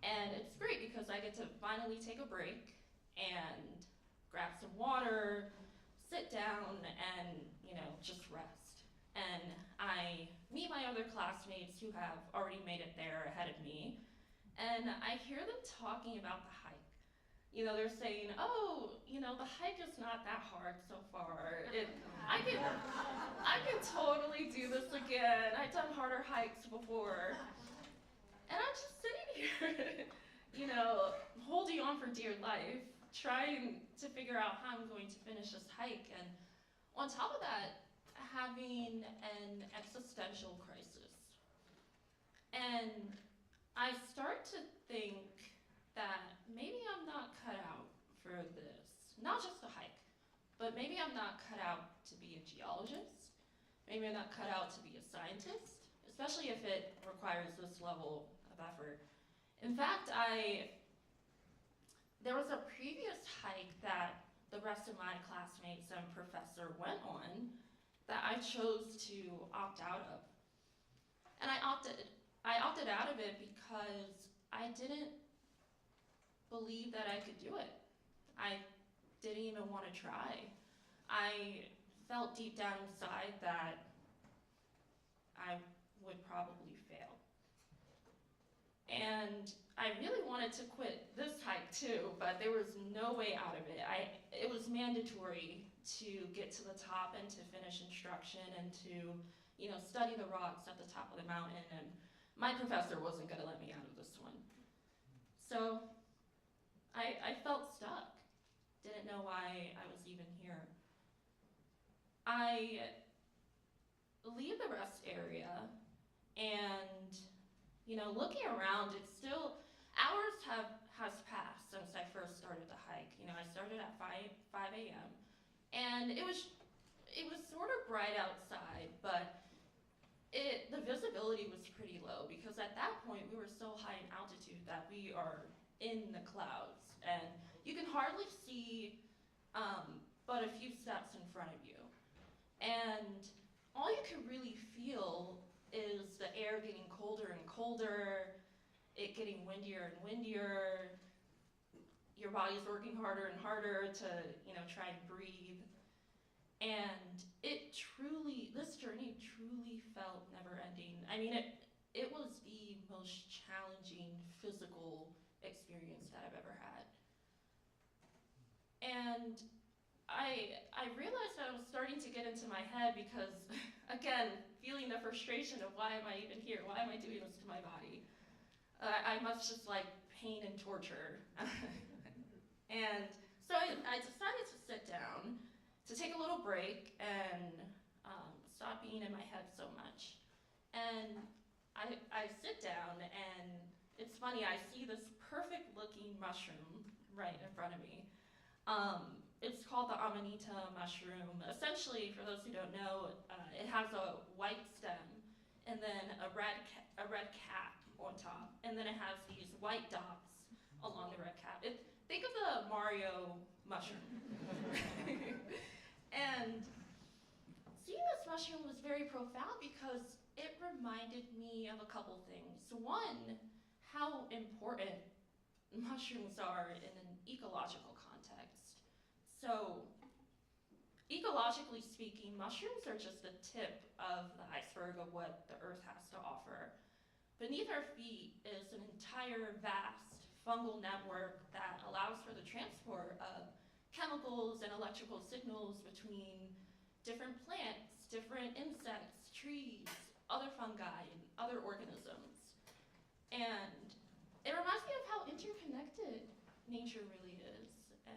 And it's great because I get to finally take a break and grab some water, sit down, and just rest. And I meet my other classmates who have already made it there ahead of me, and I hear them talking about the hike. They're saying, oh, the hike is not that hard so far. I can totally do this again. I've done harder hikes before. And I'm just sitting here, holding on for dear life, trying to figure out how I'm going to finish this hike. And on top of that, having an existential crisis. And I start to think that maybe I'm not cut out for this. Not just a hike, but maybe I'm not cut out to be a geologist. Maybe I'm not cut out to be a scientist, especially if it requires this level of effort. In fact, there was a previous hike that the rest of my classmates and professor went on that I chose to opt out of. And I opted out of it because I didn't believe that I could do it. I didn't even want to try. I felt deep down inside that I would probably fail. And I really wanted to quit this hike too, but there was no way out of it. It was mandatory to get to the top and to finish instruction and to, study the rocks at the top of the mountain, and my professor wasn't gonna let me out of this one. So I felt stuck. Didn't know why I was even here. I leave the rest area, and looking around, it's still hours has passed since I first started the hike. I started at 5 a.m. and it was sort of bright outside, but the visibility was pretty low because at that point we were so high in altitude that we are in the clouds and you can hardly see but a few steps in front of you. And all you can really feel is the air getting colder and colder, it getting windier and windier, your body's working harder and harder to, try and breathe. And this journey truly felt never ending. I mean, it was the most challenging physical experience that I've ever had. And I realized I was starting to get into my head because, again, feeling the frustration of why am I even here? Why am I doing this to my body? I must just like pain and torture. And so I decided to sit down, to take a little break and stop being in my head so much. And I sit down and it's funny, I see this perfect looking mushroom right in front of me. It's called the Amanita mushroom. Essentially, for those who don't know, it has a white stem and then a red cap on top, and then it has these white dots along the red cap. Think of the Mario mushroom. And seeing this mushroom was very profound because it reminded me of a couple things. One, how important mushrooms are in an ecological context. So, ecologically speaking, mushrooms are just the tip of the iceberg of what the earth has to offer. Beneath our feet is an entire vast fungal network that allows for the transport of chemicals and electrical signals between different plants, different insects, trees, other fungi, and other organisms. And it reminds me of how interconnected nature really is. And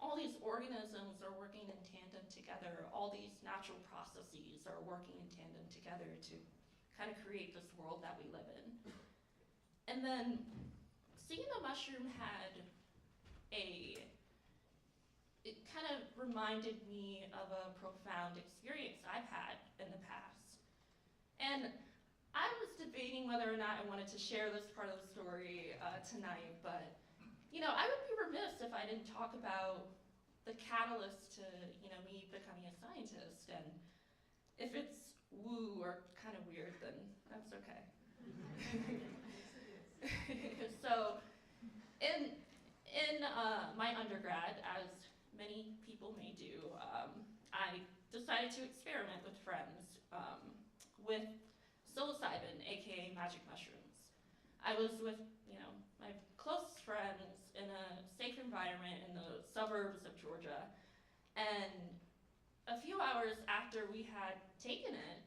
all these organisms are working in tandem together. All these natural processes are working in tandem together to kind of create this world that we live in. And then seeing the mushroom it kind of reminded me of a profound experience I've had in the past. And I was debating whether or not I wanted to share this part of the story tonight, but I would be remiss if I didn't talk about the catalyst to me becoming a scientist. And if it's woo or kind of weird, then that's okay. So, in my undergrad, as many people may do, I decided to experiment with friends with psilocybin, aka magic mushrooms. I was with my closest friends in a safe environment in the suburbs of Georgia, and a few hours after we had taken it,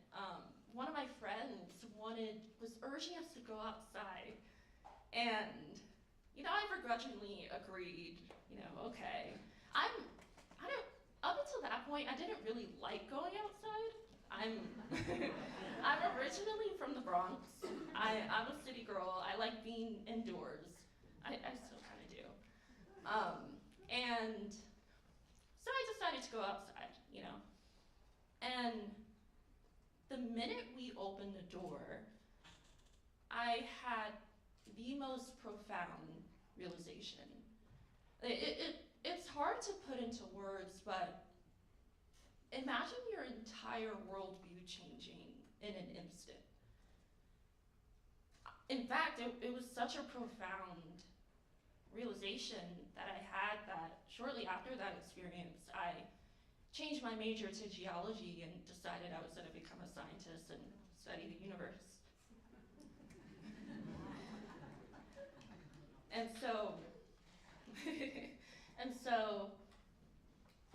one of my friends was urging us to go outside, and I begrudgingly agreed. Okay. Up until that point, I didn't really like going outside. I'm originally from the Bronx. I'm a city girl. I like being indoors. I still kind of do. And so I decided to go outside, And the minute we opened the door, I had the most profound realization. It's hard to put into words, but imagine your entire worldview changing in an instant. In fact, it was such a profound realization that I had that shortly after that experience, I changed my major to geology and decided I was going to become a scientist and study the universe. And so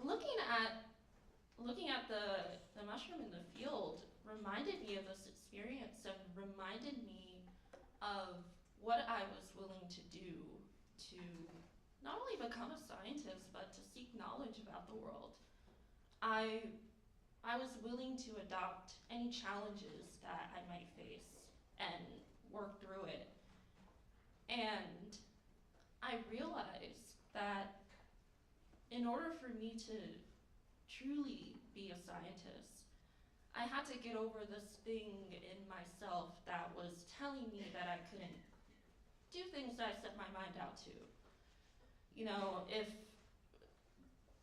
looking at the mushroom in the field reminded me of this experience and reminded me of what I was willing to do to not only become a scientist, but to seek knowledge about the world. I was willing to adopt any challenges that I might face and work through it. And I realized that in order for me to truly be a scientist, I had to get over this thing in myself that was telling me that I couldn't do things that I set my mind out to. You know, if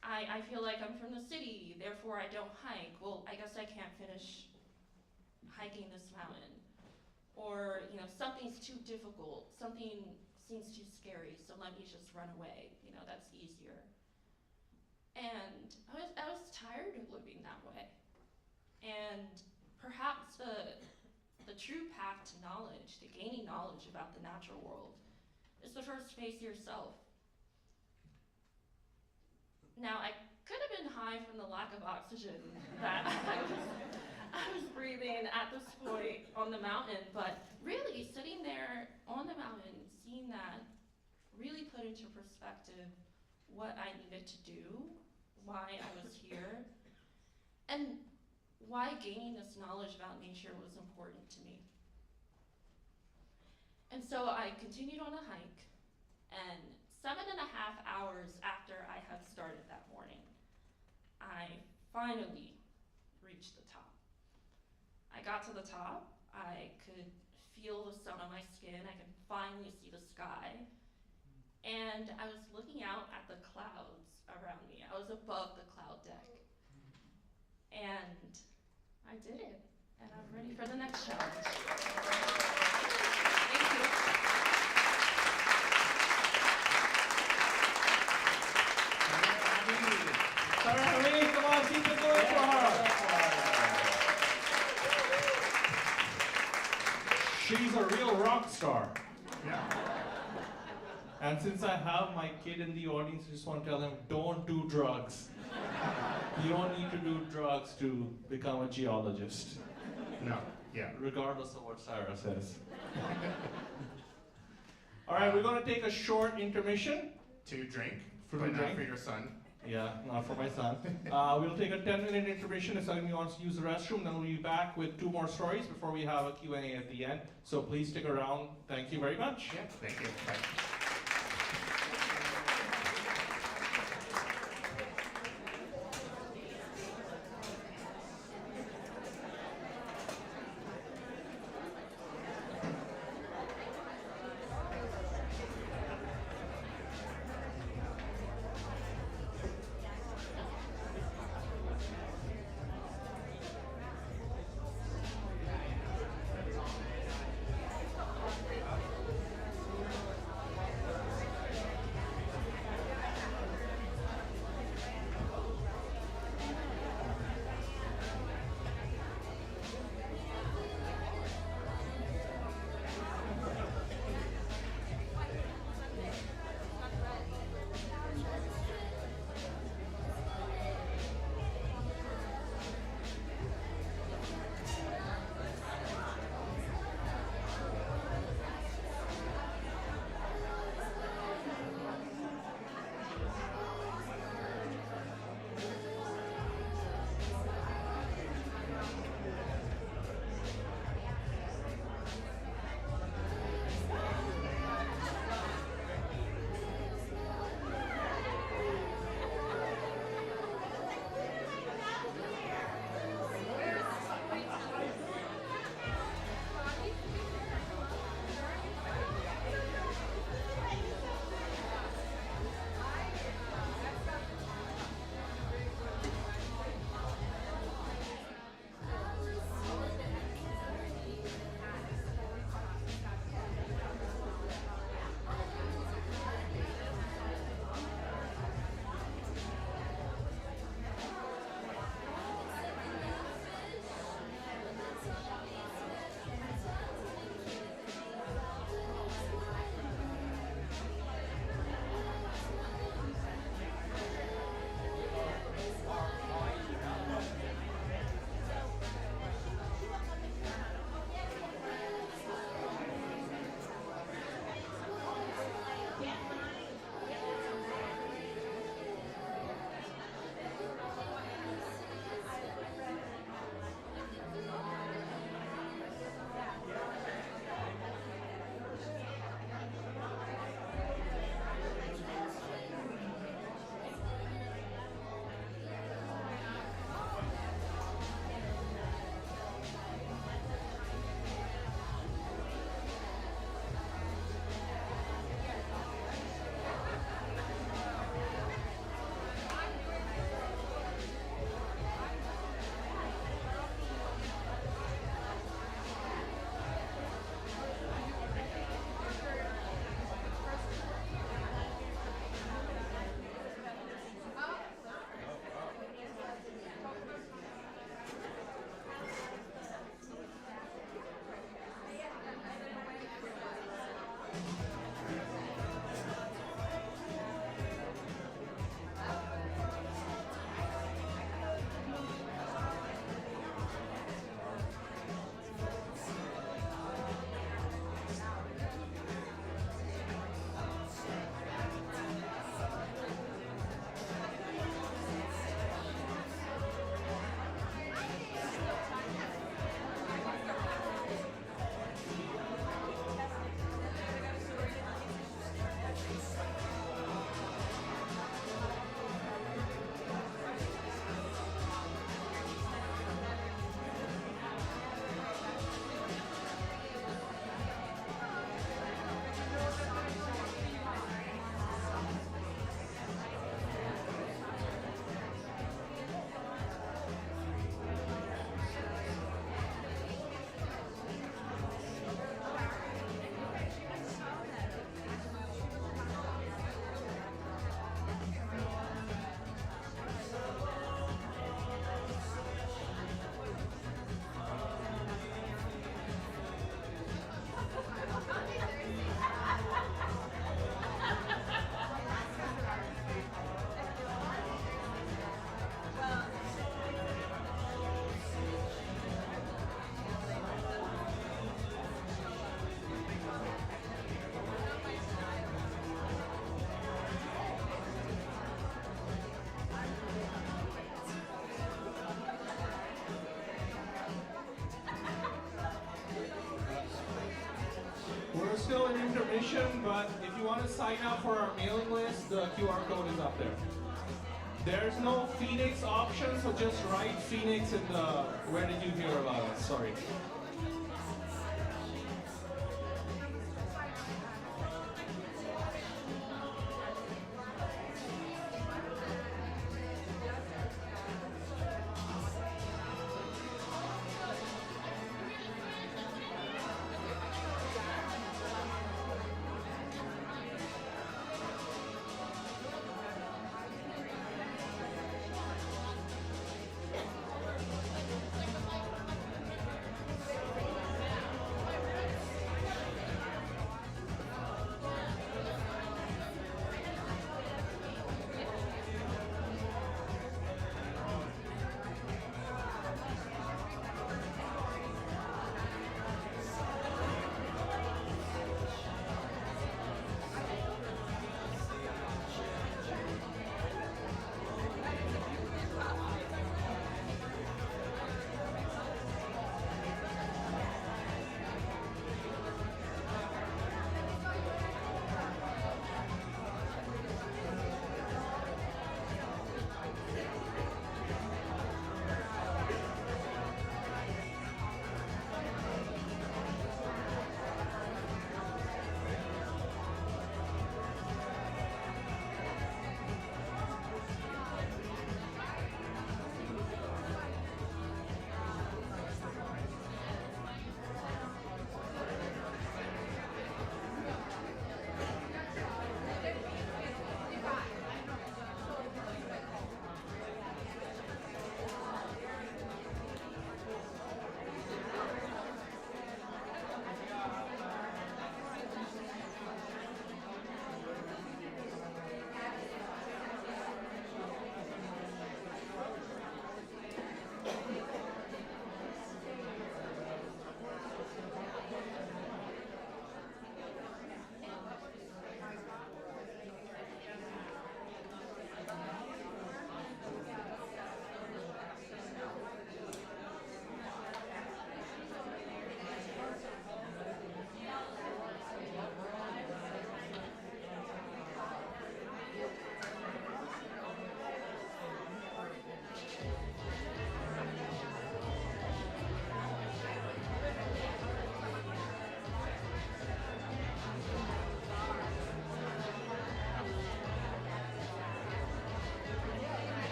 I feel like I'm from the city, therefore I don't hike, well, I guess I can't finish hiking this mountain. Or, you know, something's too difficult, something seems too scary, so let me just run away. You know, that's easier. And I was tired of living that way. And perhaps the true path to knowledge, to gaining knowledge about the natural world, is to first face yourself. Now, I could have been high from the lack of oxygen that I was breathing at this point on the mountain, but really sitting there on the mountain, seeing that really put into perspective what I needed to do, why I was here, and why gaining this knowledge about nature was important to me. And so I continued on the hike, and 7.5 hours after I had started that morning, I finally reached the top. I got to the top, I could feel the sun on my skin, I could finally see the sky, and I was looking out at the clouds around me. I was above the cloud deck. And I did it, and I'm ready for the next challenge. Thank you. Sarah, Hamid, come on, keep it going for her. She's a real rock star. Yeah. And since I have my kid in the audience, I just want to tell them, don't do drugs. You don't need to do drugs to become a geologist. No. Yeah. Regardless of what Saira says. All right, we're going to take a short intermission. To drink, For but the not drink? for your son. Yeah, not for my son. We'll take a 10-minute intermission if somebody wants to use the restroom. Then we'll be back with 2 more stories before we have a Q&A at the end. So please stick around. Thank you very much. Yeah, thank you. Bye. still an intermission, but if you want to sign up for our mailing list, the QR code is up there. There's no Phoenix option, so just write Phoenix in the where did you hear about us? Sorry.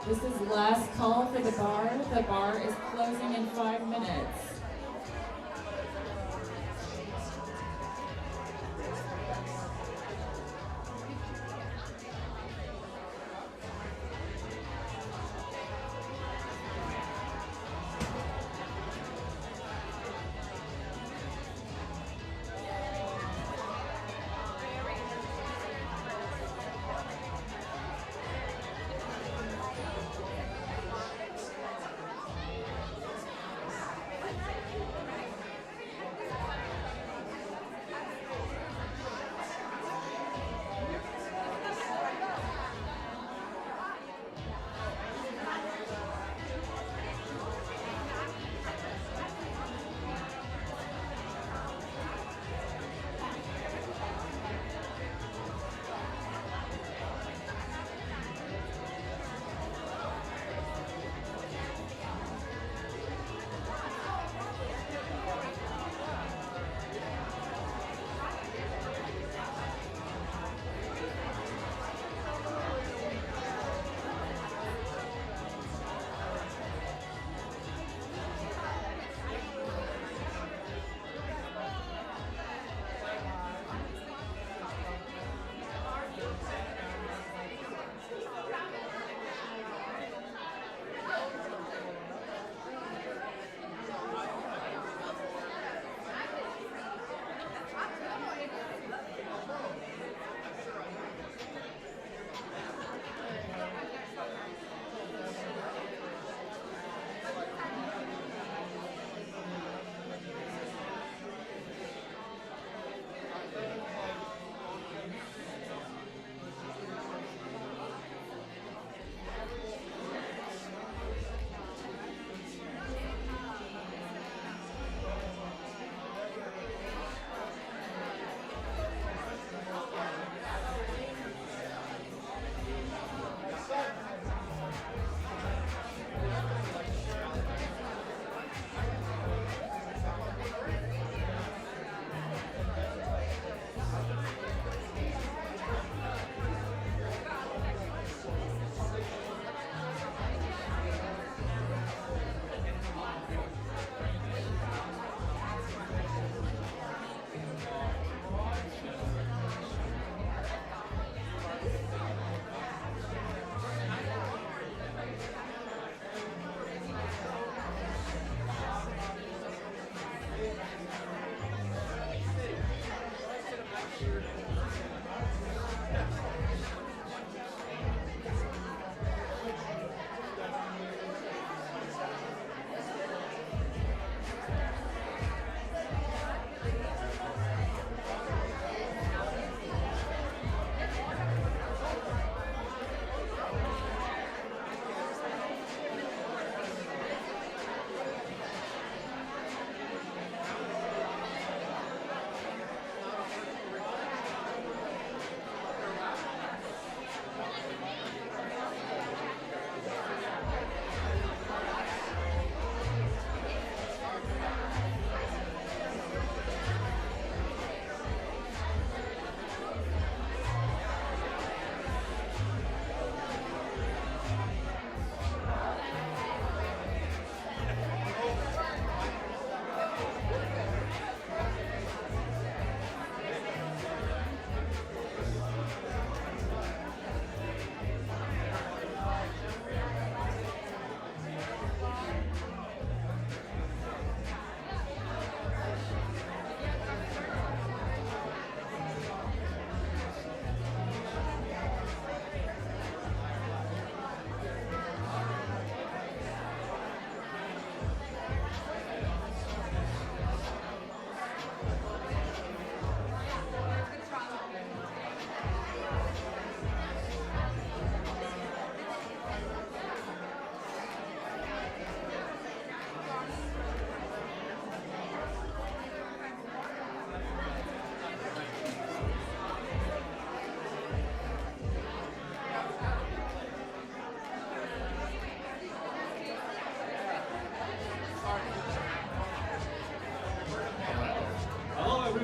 This is last call for the bar. The bar is closing in 5 minutes.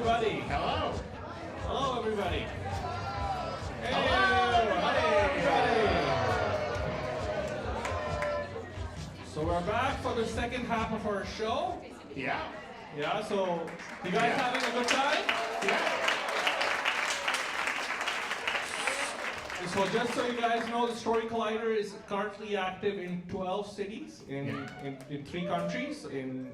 everybody. Hello. Hello, everybody. Hey, Hello, everybody. back for the second half of our show. Yeah. Yeah, so you guys Yeah. having a good time? Yeah. So just so you guys know, the Story Collider is currently active in 12 cities in 3 countries.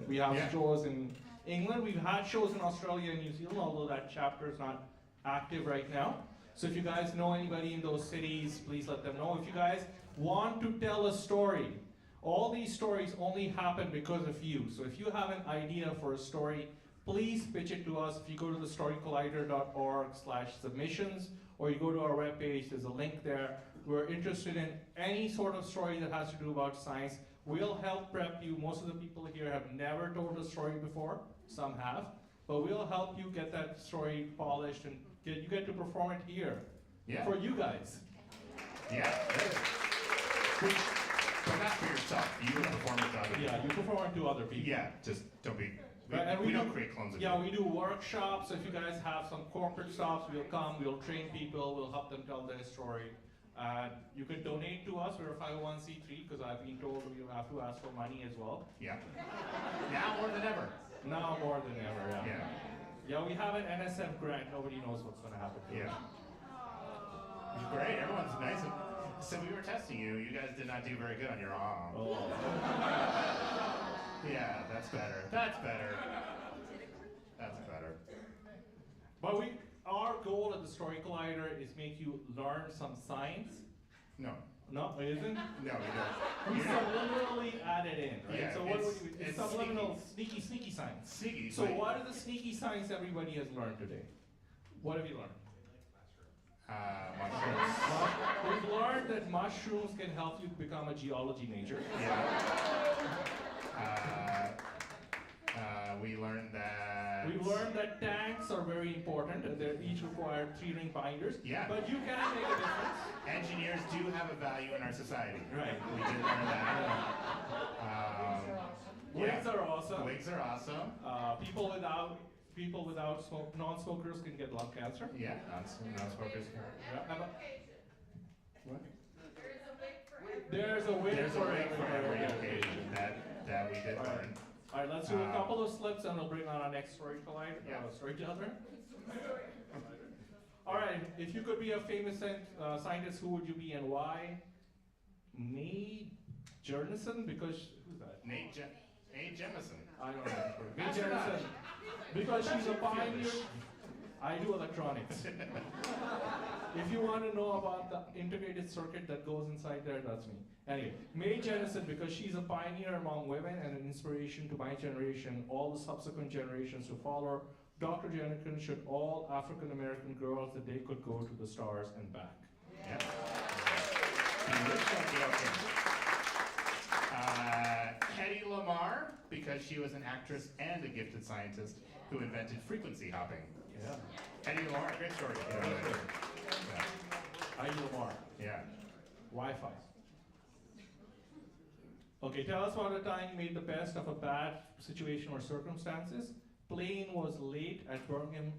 We have Yeah. shows in England. We've had shows in Australia and New Zealand, although that chapter is not active right now. So if you guys know anybody in those cities, please let them know. If you guys want to tell a story, all these stories only happen because of you. So if you have an idea for a story, please pitch it to us. If you go to the storycollider.org/submissions, or you go to our webpage, there's a link there. We're interested in any sort of story that has to do about science. We'll help prep you. Most of the people here have never told a story before. Some have. But we'll help you get that story polished and you get to perform it here. Yeah. For you guys. Yeah. But not for yourself. You perform it to other people. Yeah, you perform it to other people. Yeah, just don't be. Right, and We don't create clones of Yeah, you. we do workshops. So if you guys have some corporate stops, we'll come, we'll train people, we'll help them tell their story. You can donate to us. We're a 501c3 because I've been told we have to ask for money as well. Yeah. Now more than ever. Now more than ever, yeah. Yeah. Yeah, we have an NSF grant. Nobody knows what's going to happen. Yeah. Great. Everyone's nice. So we were testing you. You guys did not do very good on your arm. Oh. Yeah, that's better. That's better. That's better. But our goal at the Story Collider is make you learn some science. No. No, it isn't? No, we don't. We You're not- subliminally added in, right? Yeah, So what it's- would you, it's subliminal, sneaky science. Sneaky. So like, what is the sneaky science everybody has learned today? What have you learned? mushrooms. We've learned that mushrooms can help you become a geology major. Yeah. We learned that. We've learned that tanks are very important, and they each require 3-ring binders. Yeah. But you can make a difference. Engineers do have a value in our society. Right. We did learn that. Wigs are awesome. Wigs are awesome. People without non-smokers can get lung cancer. Yeah, non-smokers. Yeah. What? There's a wig There's a for wig for every occasion. occasion that we did learn. All right, let's do a couple of slips and we'll bring on our next storyteller. Storyteller. All right, if you could be a famous scientist, who would you be and why? Mae Jemison, because who's that? Mae Jemison. I don't know. Mae Jemison, because she's a pioneer. I do electronics. If you want to know about the integrated circuit that goes inside there, that's me. Anyway, Mae Jemison, because she's a pioneer among women and an inspiration to my generation, all the subsequent generations who follow. Dr. Jemison showed all African American girls that they could go to the stars and back. Yeah. Hedy Lamarr, because she was an actress and a gifted scientist who invented frequency hopping. Yeah. Hedy Lamarr, great story. Hedy Lamarr. Yeah. Wi-Fi. Okay, tell us about a time you made the best of a bad situation or circumstances. Plane was late at Birmingham,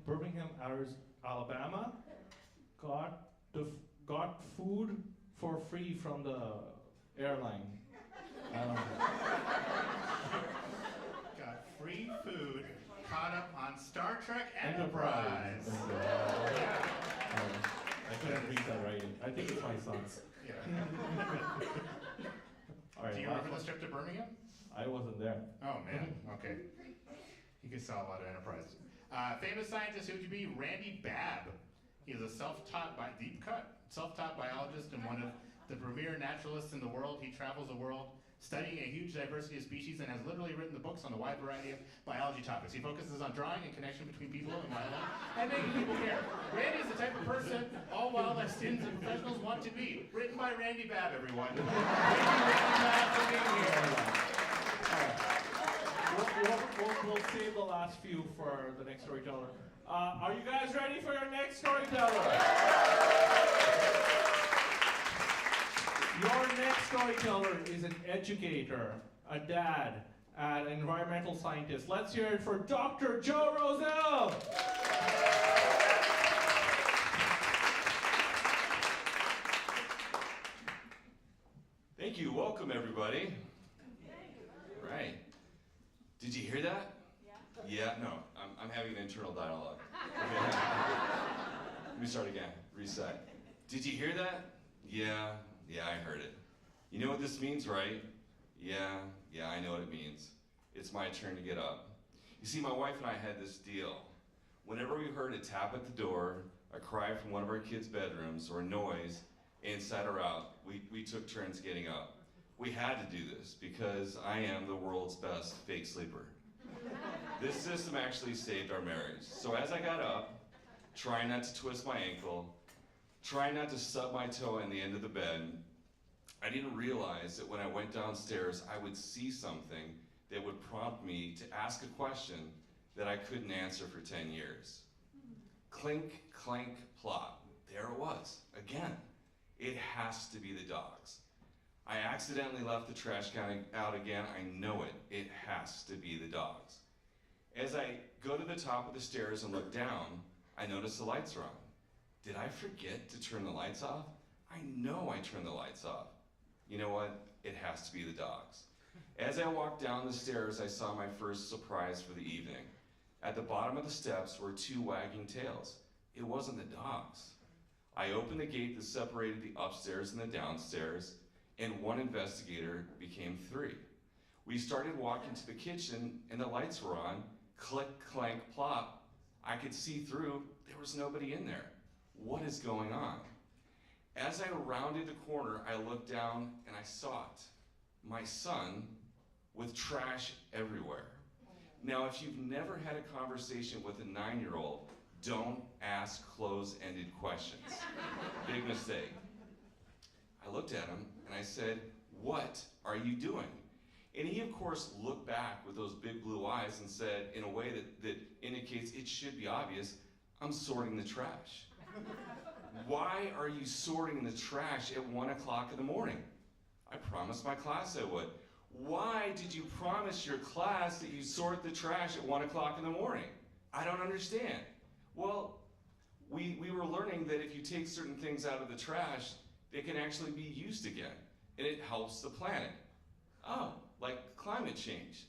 Alabama. Got food for free from the airline. Got free food, caught up on Star Trek Enterprise. I couldn't read that right. I think it's my son's. Yeah. All right, Do you remember this trip to Birmingham? I wasn't there. Oh man, okay. You could sell a lot of Enterprise. Famous scientist, who would you be? Randy Babb. He is a self-taught biologist and one of the premier naturalists in the world. He travels the world studying a huge diversity of species and has literally written the books on a wide variety of biology topics. He focuses on drawing and connection between people and wildlife and making people care. Randy is the type of person all wildlife students and professionals want to be. Written by Randy Babb, everyone. Thank you, Randy Babb, for being here. We'll save the last few for the next storyteller. Are you guys ready for your next storyteller? Your next storyteller is an educator, a dad, and an environmental scientist. Let's hear it for Dr. Joe Roselle. Thank you. Welcome, everybody. Did you hear that? Yeah, no, I'm having an internal dialogue. Okay. Let me start again, reset. Did you hear that? Yeah, I heard it. You know what this means, right? Yeah, I know what it means. It's my turn to get up. You see, my wife and I had this deal. Whenever we heard a tap at the door, a cry from one of our kids' bedrooms, or a noise, inside or out, we took turns getting up. We had to do this because I am the world's best fake sleeper. This system actually saved our marriage. So as I got up, trying not to twist my ankle, trying not to stub my toe in the end of the bed, I didn't realize that when I went downstairs, I would see something that would prompt me to ask a question that I couldn't answer for 10 years. Clink, clank, plop. There it was, again. It has to be the dogs. I accidentally left the trash can out again. I know it. It has to be the dogs. As I go to the top of the stairs and look down, I notice the lights are on. Did I forget to turn the lights off? I know I turned the lights off. You know what? It has to be the dogs. As I walked down the stairs, I saw my first surprise for the evening. At the bottom of the steps were two wagging tails. It wasn't the dogs. I opened the gate that separated the upstairs and the downstairs, and one investigator became three. We started walking to the kitchen, and the lights were on. Click, clank, plop. I could see through. There was nobody in there. What is going on? As I rounded the corner, I looked down and I saw it. My son with trash everywhere. Now, if you've never had a conversation with a 9-year-old, don't ask close-ended questions. Big mistake. I looked at him and I said, "What are you doing?" And he, of course, looked back with those big blue eyes and said, in a way that indicates it should be obvious, "I'm sorting the trash." "Why are you sorting the trash at 1 o'clock in the morning?" "I promised my class I would." "Why did you promise your class that you sort the trash at 1 o'clock in the morning?" "I don't understand." "Well, we were learning that if you take certain things out of the trash, they can actually be used again, and it helps the planet." "Oh, like climate change."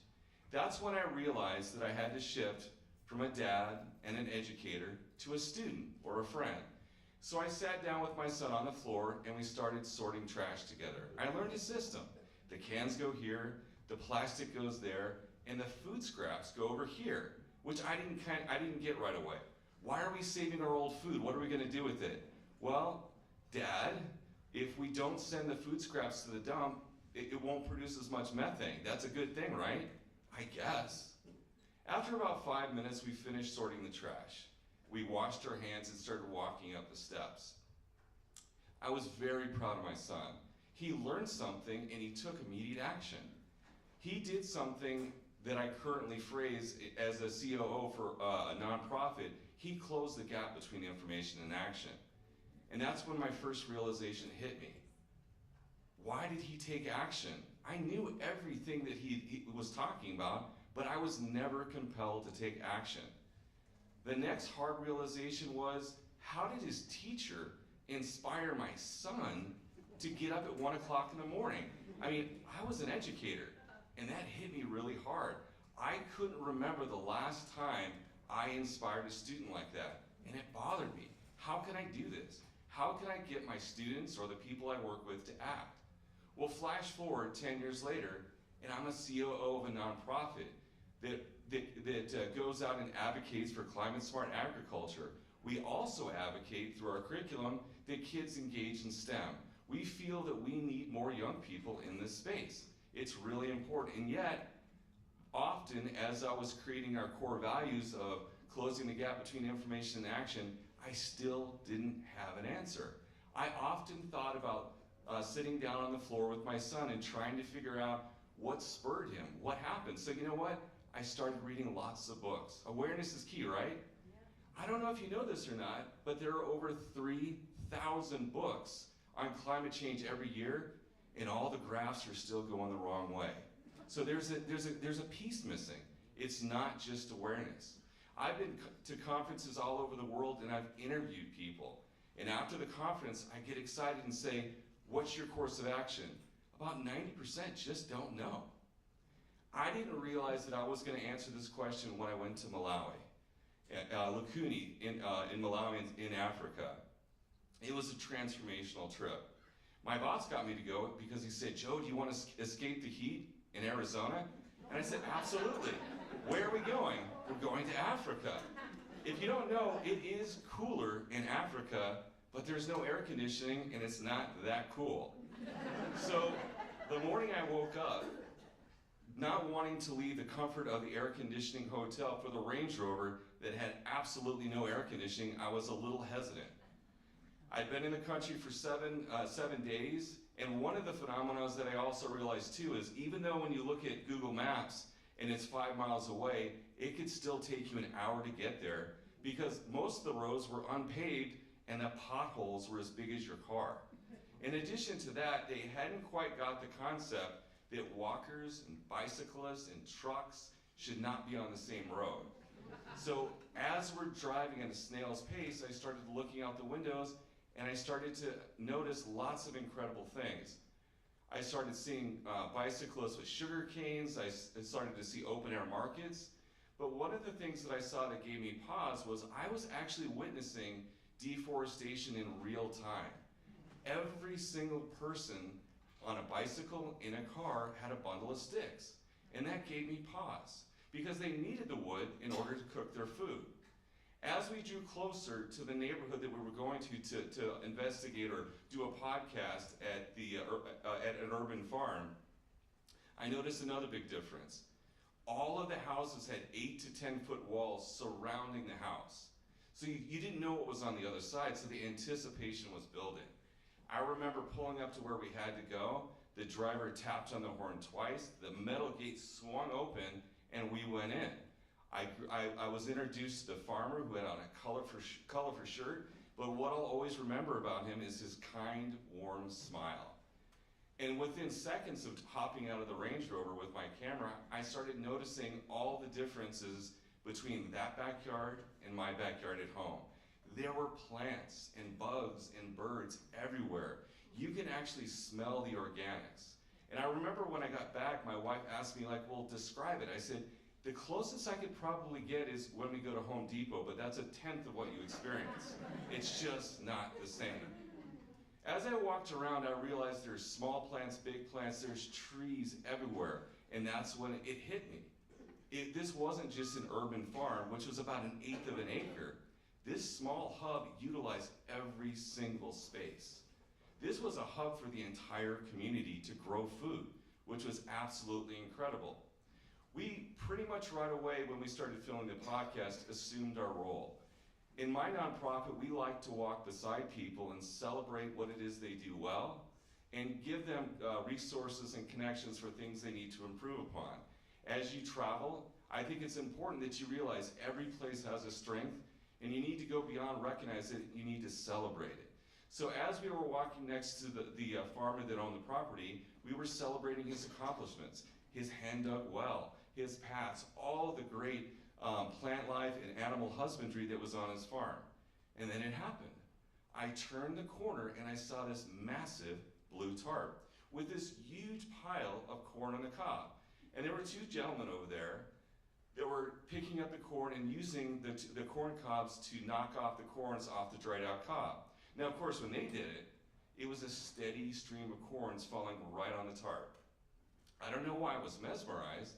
That's when I realized that I had to shift from a dad and an educator to a student or a friend. So I sat down with my son on the floor and we started sorting trash together. I learned a system. The cans go here, the plastic goes there, and the food scraps go over here, which I didn't get right away. Why are we saving our old food? What are we gonna do with it? "Well, Dad, if we don't send the food scraps to the dump, it won't produce as much methane. That's a good thing, right?" "I guess." After about 5 minutes, we finished sorting the trash. We washed our hands and started walking up the steps. I was very proud of my son. He learned something and he took immediate action. He did something that I currently phrase as a COO for a nonprofit. He closed the gap between information and action. And that's when my first realization hit me. Why did he take action? I knew everything that he was talking about, but I was never compelled to take action. The next hard realization was, how did his teacher inspire my son to get up at 1 o'clock in the morning? I mean, I was an educator, and that hit me really hard. I couldn't remember the last time I inspired a student like that, and it bothered me. How can I do this? How can I get my students or the people I work with to act? Well, flash forward 10 years later, and I'm a COO of a nonprofit that goes out and advocates for climate-smart agriculture. We also advocate through our curriculum that kids engage in STEM. We feel that we need more young people in this space. It's really important, and yet, often as I was creating our core values of closing the gap between information and action, I still didn't have an answer. I often thought about sitting down on the floor with my son and trying to figure out what spurred him, what happened. So you know what? I started reading lots of books. Awareness is key, right? Yeah. I don't know if you know this or not, but there are over 3,000 books on climate change every year, and all the graphs are still going the wrong way. So there's a piece missing. It's not just awareness. I've been to conferences all over the world and I've interviewed people. And after the conference, I get excited and say, "What's your course of action?" About 90% just don't know. I I didn't realize that I was going to answer this question when I went to Malawi, Lukuni in Malawi in Africa. It was a transformational trip. My boss got me to go because he said, Joe, do you want to escape the heat in Arizona? And I said, absolutely. Where are we going? We're going to Africa. If you don't know, it is cooler in Africa, but there's no air conditioning and it's not that cool. So the morning I woke up, not wanting to leave the comfort of the air conditioning hotel for the Range Rover that had absolutely no air conditioning, I was a little hesitant. I'd been in the country for 7 days, and one of the phenomena that I also realized too is even though when you look at Google Maps and it's 5 miles away, it could still take you an hour to get there because most of the roads were unpaved and the potholes were as big as your car. In addition to that, they hadn't quite got the concept that walkers and bicyclists and trucks should not be on the same road. So as we're driving at a snail's pace, I started looking out the windows and I started to notice lots of incredible things. I started seeing bicyclists with sugar canes. I started to see open air markets. But one of the things that I saw that gave me pause was I was actually witnessing deforestation in real time. Every single person on a bicycle, in a car, had a bundle of sticks. And that gave me pause because they needed the wood in order to cook their food. As we drew closer to the neighborhood that we were going to investigate or do a podcast at an urban farm, I noticed another big difference. All of the houses had 8 to 10 foot walls surrounding the house. So you didn't know what was on the other side, so the anticipation was building. I remember pulling up to where we had to go. The driver tapped on the horn twice, the metal gate swung open, and we went in. I was introduced to the farmer who had on a colorful shirt, but what I'll always remember about him is his kind, warm smile. And within seconds of hopping out of the Range Rover with my camera, I started noticing all the differences between that backyard and my backyard at home. There were plants and bugs and birds everywhere. You can actually smell the organics. And I remember when I got back, my wife asked me, like, well, describe it. I said, the closest I could probably get is when we go to Home Depot, but that's 1/10 of what you experience. It's just not the same. As I walked around, I realized there's small plants, big plants, there's trees everywhere, and that's when it hit me. This wasn't just an urban farm, which was about 1/8 of an acre. This small hub utilized every single space. This was a hub for the entire community to grow food, which was absolutely incredible. We pretty much right away when we started filming the podcast assumed our role. In my nonprofit, we like to walk beside people and celebrate what it is they do well and give them resources and connections for things they need to improve upon. As you travel, I think it's important that you realize every place has a strength and you need to go beyond recognize it, you need to celebrate it. So as we were walking next to the farmer that owned the property, we were celebrating his accomplishments, his hand-dug well, his paths, all of the great plant life and animal husbandry that was on his farm. And then it happened. I turned the corner and I saw this massive blue tarp with this huge pile of corn on the cob. And there were 2 gentlemen over there that were picking up the corn and using the corn cobs to knock off the corns off the dried out cob. Now, of course, when they did it, it was a steady stream of corns falling right on the tarp. I don't know why I was mesmerized,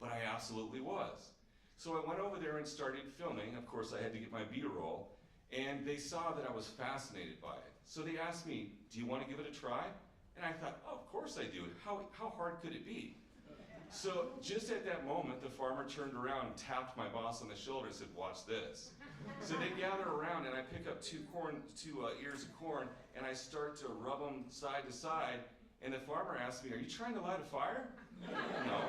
but I absolutely was. So I went over there and started filming. Of course, I had to get my B-roll, and they saw that I was fascinated by it. So they asked me, do you want to give it a try? And I thought, oh, of course I do. How hard could it be? So just at that moment, the farmer turned around and tapped my boss on the shoulder and said, watch this. So they gather around and I pick up 2 ears of corn and I start to rub them side to side. And the farmer asked me, are you trying to light a fire? No.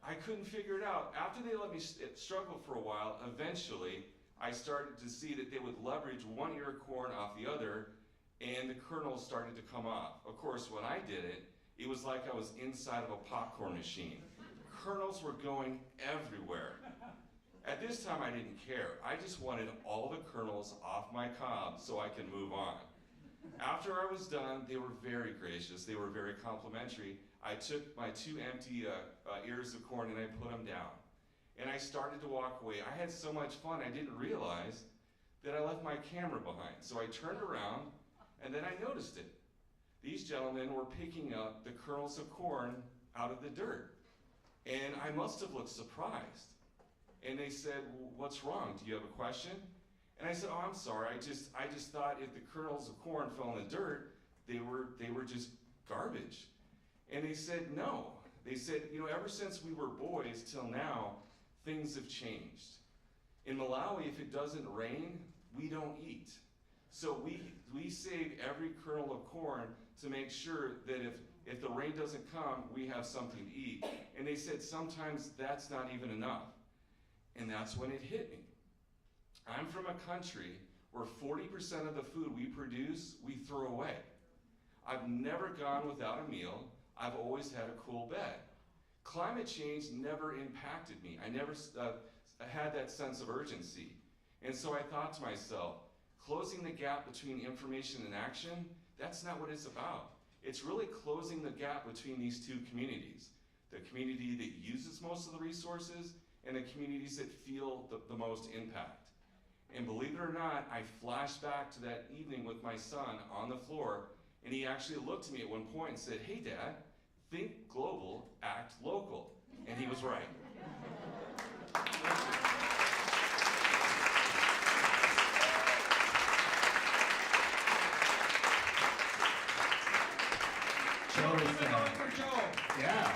I couldn't figure it out. After they let me struggle for a while, eventually I started to see that they would leverage 1 ear of corn off the other and the kernels started to come off. Of course, when I did it, it was like I was inside of a popcorn machine. Kernels were going everywhere. At this time, I didn't care. I just wanted all the kernels off my cob so I can move on. After I was done, they were very gracious. They were very complimentary. I took my 2 empty ears of corn and I put them down. And I started to walk away. I had so much fun, I didn't realize that I left my camera behind. So I turned around, and then I noticed it. These gentlemen were picking up the kernels of corn out of the dirt. And I must have looked surprised. And they said, well, what's wrong? Do you have a question? And I said, oh, I'm sorry. I just thought if the kernels of corn fell in the dirt, they were just garbage. And they said, no. They said, you know, ever since we were boys till now, things have changed. In Malawi, if it doesn't rain, we don't eat. So we save every kernel of corn to make sure that if the rain doesn't come, we have something to eat. And they said sometimes that's not even enough. And that's when it hit me. I'm from a country where 40% of the food we produce, we throw away. I've never gone without a meal. I've always had a cool bed. Climate change never impacted me. I never had that sense of urgency. And so I thought to myself, closing the gap between information and action, that's not what it's about. It's really closing the gap between these two communities. The community that uses most of the resources and the communities that feel the most impact. And believe it or not, I flashed back to that evening with my son on the floor, and he actually looked at me at one point and said, hey Dad, think global, act local. And he was right. Joe is for Joe. Yeah.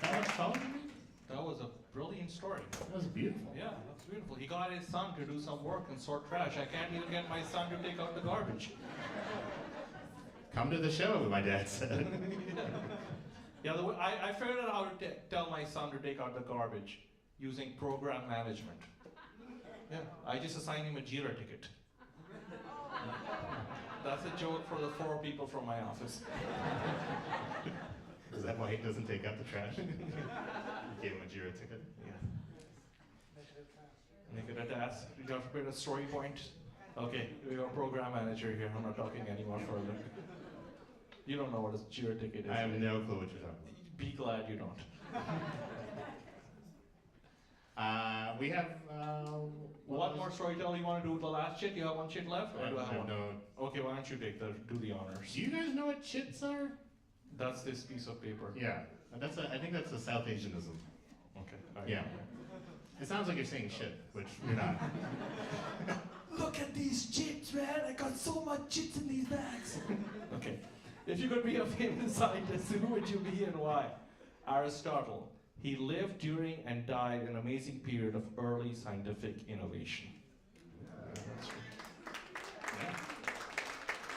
That much fun? That was a brilliant story. That was beautiful. Yeah, that's beautiful. He got his son to do some work and sort trash. I can't even get my son to take out the garbage. Come to the show, my dad said. Yeah, I figured out how to tell my son to take out the garbage using program management. Yeah, I just assigned him a Jira ticket. That's a joke for the 4 people from my office. Is that why he doesn't take out the trash? You gave him a Jira ticket? Yeah. Make it a task. You have to put a story point. Okay, we have a program manager here. I'm not talking anymore further. You don't know what a Jira ticket is. I have no clue what you're talking about. Be glad you don't. We have One more storyteller you want to do with the last chit? You have one chit left? Or do I have one? no. Okay, why don't you do the honors? Do you guys know what chits are? That's this piece of paper. Yeah, I think that's a South Asianism. Okay. all right. Yeah. It sounds like you're saying shit, which you're not. Look at these chits, man. I got so much chits in these bags. Okay. If you could be a famous scientist, who would you be and why? Aristotle. He lived during and died an amazing period of early scientific innovation. Yeah.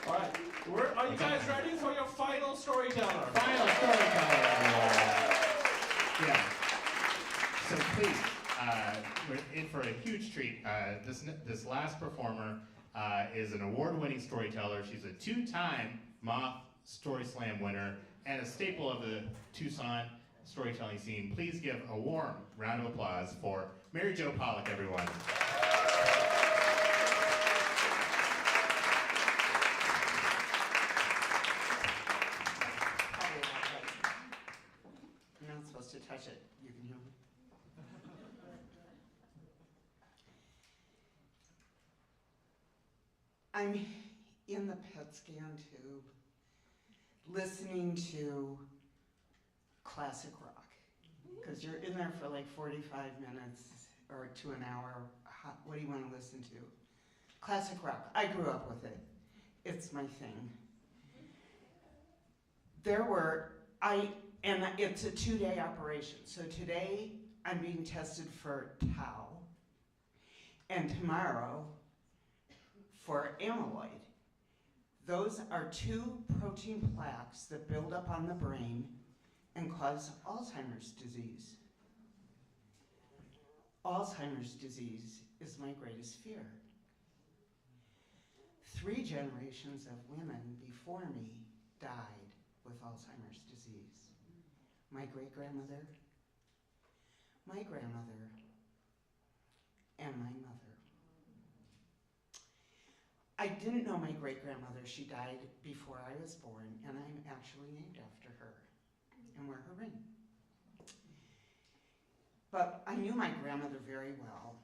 All right. Are you guys ready for your final storyteller? Final storyteller. Yeah. So please, we're in for a huge treat. This last performer is an award-winning storyteller. She's a 2-time Moth Story Slam winner and a staple of the Tucson storytelling scene. Please give a warm round of applause for Mary Jo Pollack, everyone. You're not supposed to touch it. You can hear me. I'm in the PET scan tube, listening to classic rock, because you're in there for like 45 minutes or to an hour. What do you want to listen to? Classic rock. I grew up with it. It's my thing. And it's a 2-day operation. So today I'm being tested for tau, and tomorrow for amyloid. Those are 2 protein plaques that build up on the brain and cause Alzheimer's disease. Alzheimer's disease is my greatest fear. 3 generations of women before me died with Alzheimer's disease. My great-grandmother, my grandmother, and my mother. I didn't know my great-grandmother. She died before I was born, and I'm actually named after her and wear her ring. But I knew my grandmother very well.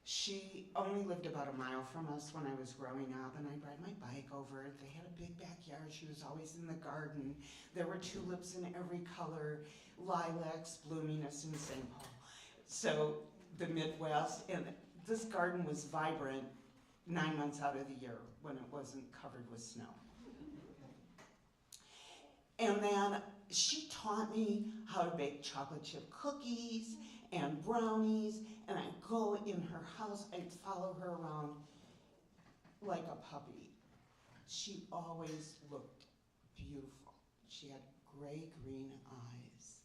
She only lived about a mile from us when I was growing up, and I'd ride my bike over it. They had a big backyard. She was always in the garden. There were tulips in every color, lilacs blooming us in St. Paul. So the Midwest, and this garden was vibrant 9 months out of the year when it wasn't covered with snow. And then she taught me how to bake chocolate chip cookies and brownies, and I'd go in her house, I'd follow her around like a puppy. She always looked beautiful. She had gray-green eyes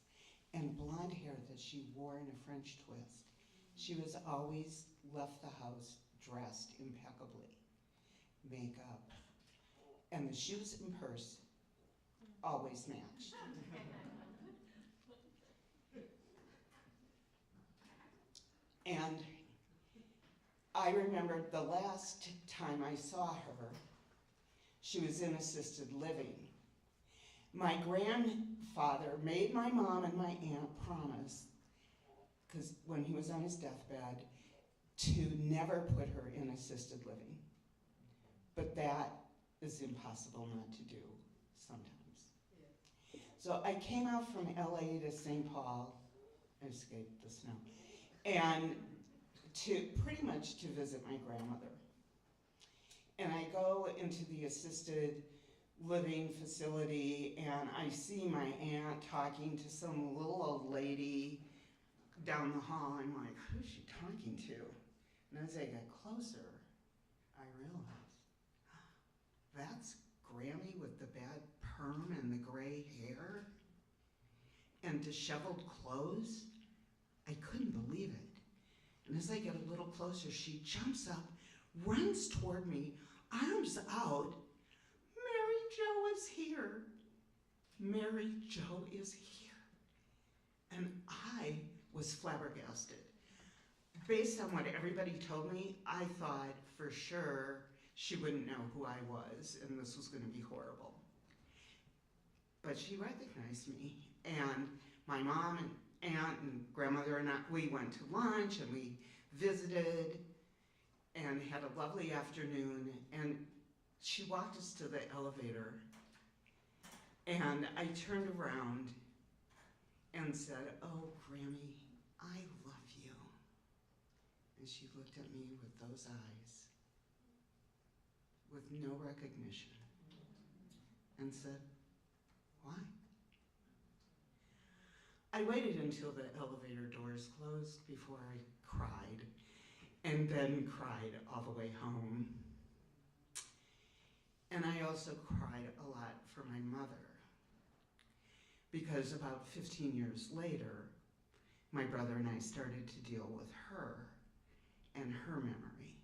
and blonde hair that she wore in a French twist. She was always left the house dressed impeccably, makeup, and the shoes and purse always matched. And I remember the last time I saw her, she was in assisted living. My grandfather made my mom and my aunt promise, because when he was on his deathbed, to never put her in assisted living. But that is impossible not to do sometimes. So I came out from LA to St. Paul, I escaped the snow, and to pretty much to visit my grandmother. And I go into the assisted living facility and I see my aunt talking to some little old lady down the hall. I'm like, who's she talking to? And as I get closer, I realize, that's Grammy with the bad perm and the gray hair and disheveled clothes. I couldn't believe it. And as I get a little closer, she jumps up, runs toward me, arms out. Mary Jo is here. Mary Jo is here. And I was flabbergasted. Based on what everybody told me, I thought for sure she wouldn't know who I was and this was going to be horrible. But she recognized me, and my mom and aunt and grandmother and I, we went to lunch and we visited and had a lovely afternoon, and she walked us to the elevator and I turned around and said, oh, Grammy, I love you. And she looked at me with those eyes, with no recognition, and said, why? I waited until the elevator doors closed before I cried, and then cried all the way home. And I also cried a lot for my mother, because about 15 years later, my brother and I started to deal with her and her memory.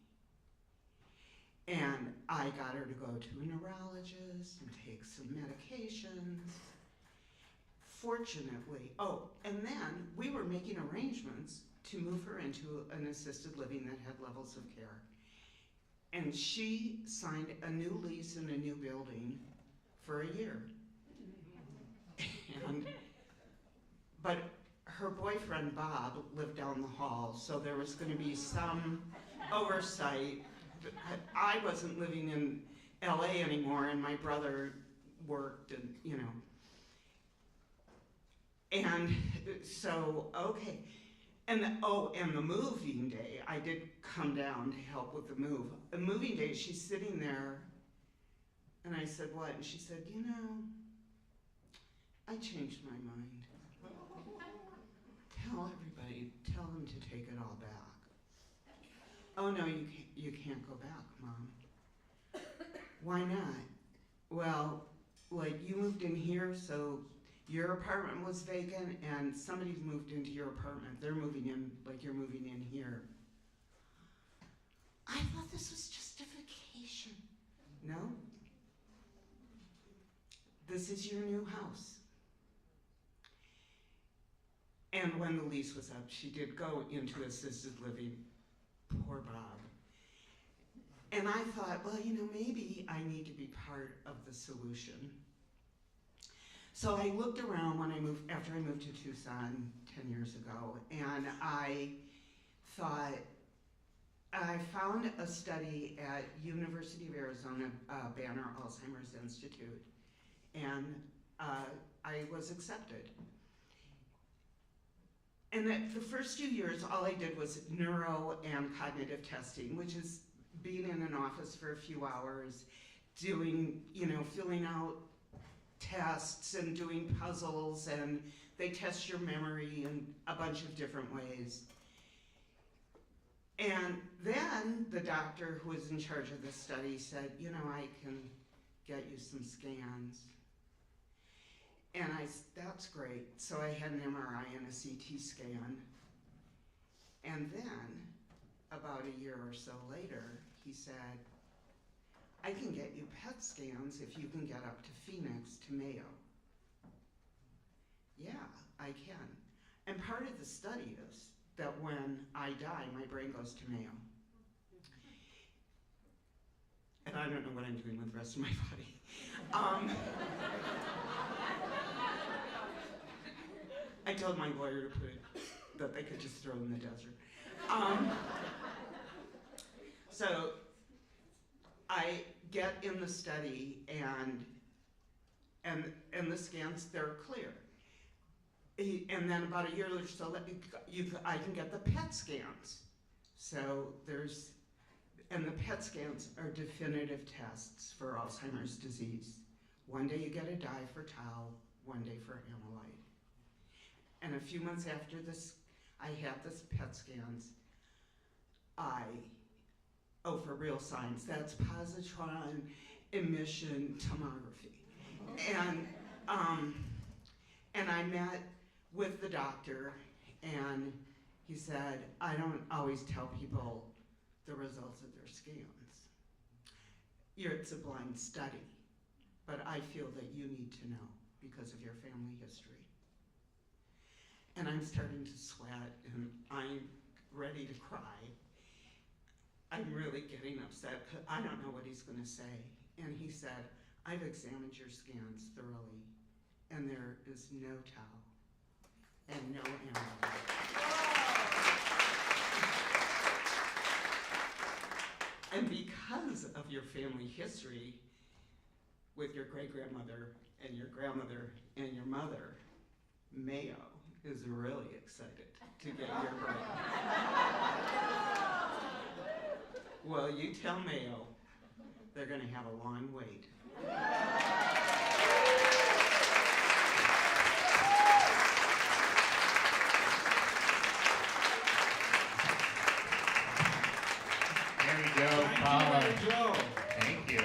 And I got her to go to a neurologist and take some medications. Fortunately, oh, and then we were making arrangements to move her into an assisted living that had levels of care. And she signed a new lease in a new building for a year. But her boyfriend, Bob, lived down the hall, so there was going to be some oversight. I wasn't living in LA anymore, and my brother worked, and you know. And so, okay. And the moving day, I did come down to help with the move. The moving day, she's sitting there, and I said, what? And she said, you know, I changed my mind. Tell them to take it all back. Oh no, you can't go back, Mom. Why not? Well, like you moved in here, so your apartment was vacant and somebody's moved into your apartment. They're moving in like you're moving in here. I thought this was just a vacation. No? This is your new house. And when the lease was up, she did go into assisted living. Poor Bob. And I thought, well, you know, maybe I need to be part of the solution. So I looked around after I moved to Tucson 10 years ago, and I thought, I found a study at University of Arizona Banner Alzheimer's Institute, and I was accepted. And the first few years, all I did was neuro and cognitive testing, which is being in an office for a few hours, doing, filling out tests and doing puzzles, and they test your memory in a bunch of different ways. And then the doctor who was in charge of this study said, I can get you some scans. And that's great. So I had an MRI and a CT scan. And then, about a year or so later, he said, I can get you PET scans if you can get up to Phoenix to Mayo. Yeah, I can. And part of the study is that when I die, my brain goes to Mayo. And I don't know what I'm doing with the rest of my body. I told my lawyer to put it, that they could just throw it in the desert. So I get in the study, and the scans, they're clear. And then about a year later, so I can get the PET scans. So and the PET scans are definitive tests for Alzheimer's disease. One day you get a dye for tau, one day for amyloid. And a few months after this, I had this PET scans. For real science, that's positron emission tomography. And I met with the doctor, and he said, I don't always tell people the results of their scans. It's a blind study, but I feel that you need to know because of your family history. And I'm starting to sweat, and I'm ready to cry. I'm really getting upset, 'cause I don't know what he's gonna say. And he said, I've examined your scans thoroughly, and there is no tau and no amyloid. And because of your family history with your great-grandmother and your grandmother and your mother, Mayo is really excited to get your brain. Well, you tell Mayo they're going to have a long wait. There we go, Thank Pollack. you, Joe. Thank you.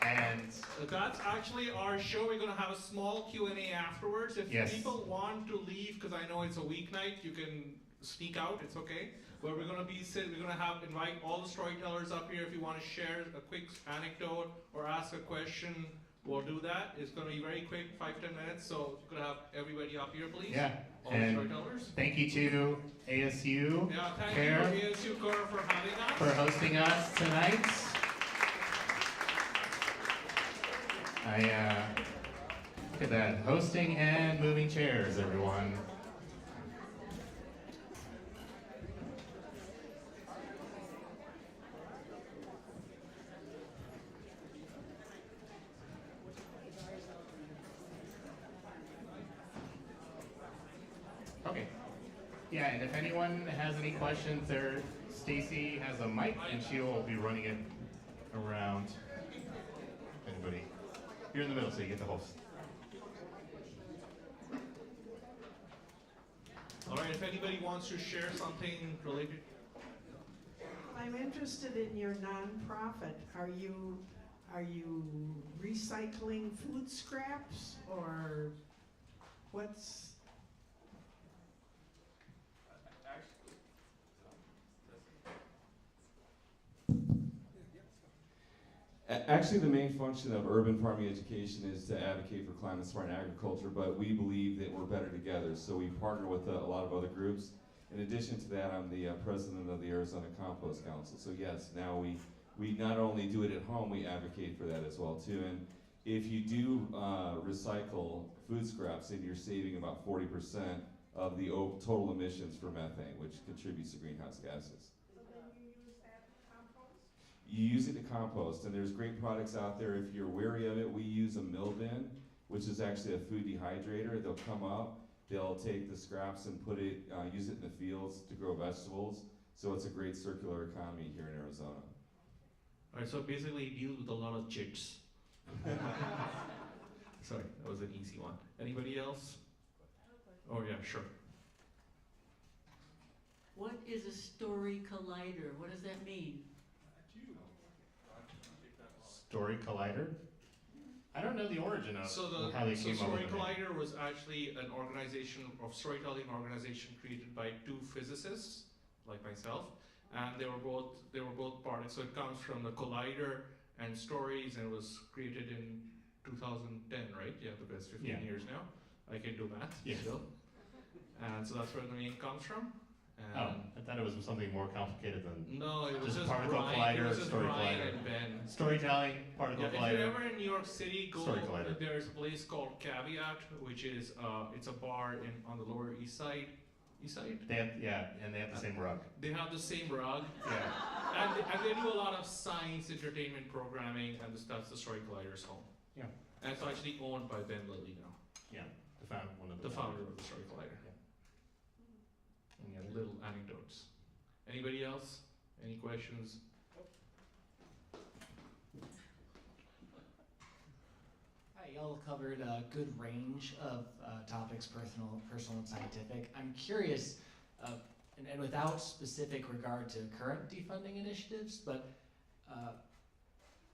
And That's actually our show. We're going to have a small Q&A afterwards. If Yes. people want to leave, because I know it's a weeknight, you can sneak out. It's okay. But we're going to invite all the storytellers up here. If you want to share a quick anecdote or ask a question, we'll do that. It's going to be very quick, 5-10 minutes. So if you could have everybody up here, please. yeah, All the and storytellers. thank you to ASU Yeah, thank Kerr you, ASU Kerr, for having us. for hosting us tonight. Look at that, hosting and moving chairs, everyone. Okay. Yeah, and if anyone has any questions, Stacy has a mic, and she will be running it around. Anybody? You're in the middle, so you get the host. All right, if anybody wants to share something related. I'm interested in your nonprofit. Are you recycling food scraps, or what's? Actually, the main function of urban farming education is to advocate for climate-smart agriculture, but we believe that we're better together, so we partner with a lot of other groups. In addition to that, I'm the president of the Arizona Compost Council, so yes, now we we not only do it at home, we advocate for that as well too. And if you do recycle food scraps, then you're saving about 40% of the total emissions for methane, which contributes to greenhouse gases. So then you use that to compost? You use it to compost, and there's great products out there. If you're wary of it, we use a mill bin, which is actually a food dehydrator. They'll come up, they'll take the scraps and put it, use it in the fields to grow vegetables. So it's a great circular economy here in Arizona. All right, so basically it deals with a lot of chits. Sorry, that was an easy one. Anybody else? Oh yeah, sure. What is a story collider? What does that mean? Story Collider? I don't know the origin of how they came up Story with the name. Collider was actually an organization of storytelling organization created by two physicists, like myself, and they were both part. So it comes from the Collider and Stories, and it was created in 2010, right? Yeah, because 15 years now. I can do math still. And so that's where the name comes from. And I thought it was something more complicated than no, it was just particle Brian, collider, it was just story Brian collider. and Ben. Storytelling, particle Yeah, if collider. you're ever in New York City, go. Story collider. There's a place called Caveat, which is it's a bar on the Lower East Side. East Side? They have, and they have the same rug. They have the same rug. Yeah. And they do a lot of science, entertainment programming, and that's the Story Collider's home. Yeah. And it's actually owned by Ben Lilly now. Yeah. The founder of the Story Collider. And yeah, little anecdotes. Anybody else? Any questions? Hi, y'all covered a good range of topics, personal and scientific. I'm curious, and without specific regard to current defunding initiatives, but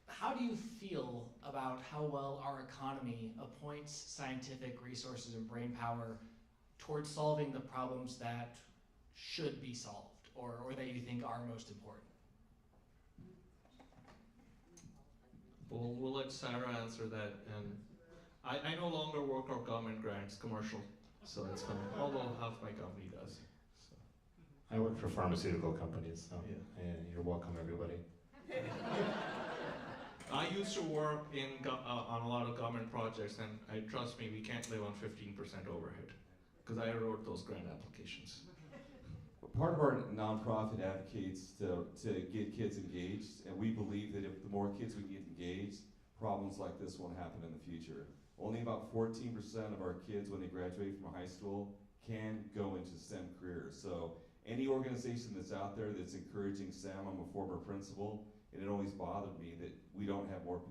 how do you feel about how well our economy appoints scientific resources and brain power towards solving the problems that should be solved, or that you think are most important? We'll let Saira answer that. And I no longer work on government grants, commercial, so it's fine. Although half my company does. So. I work for pharmaceutical companies, so you're welcome, everybody. I used to work on a lot of government projects, and trust me, we can't live on 15% overhead, because I wrote those grant applications. Part of our nonprofit advocates to get kids engaged, and we believe that if the more kids we get engaged, problems like this won't happen in the future. Only about 14% of our kids, when they graduate from high school, can go into STEM careers. So any organization that's out there that's encouraging STEM, I'm a former principal, and it always bothered me that we don't have more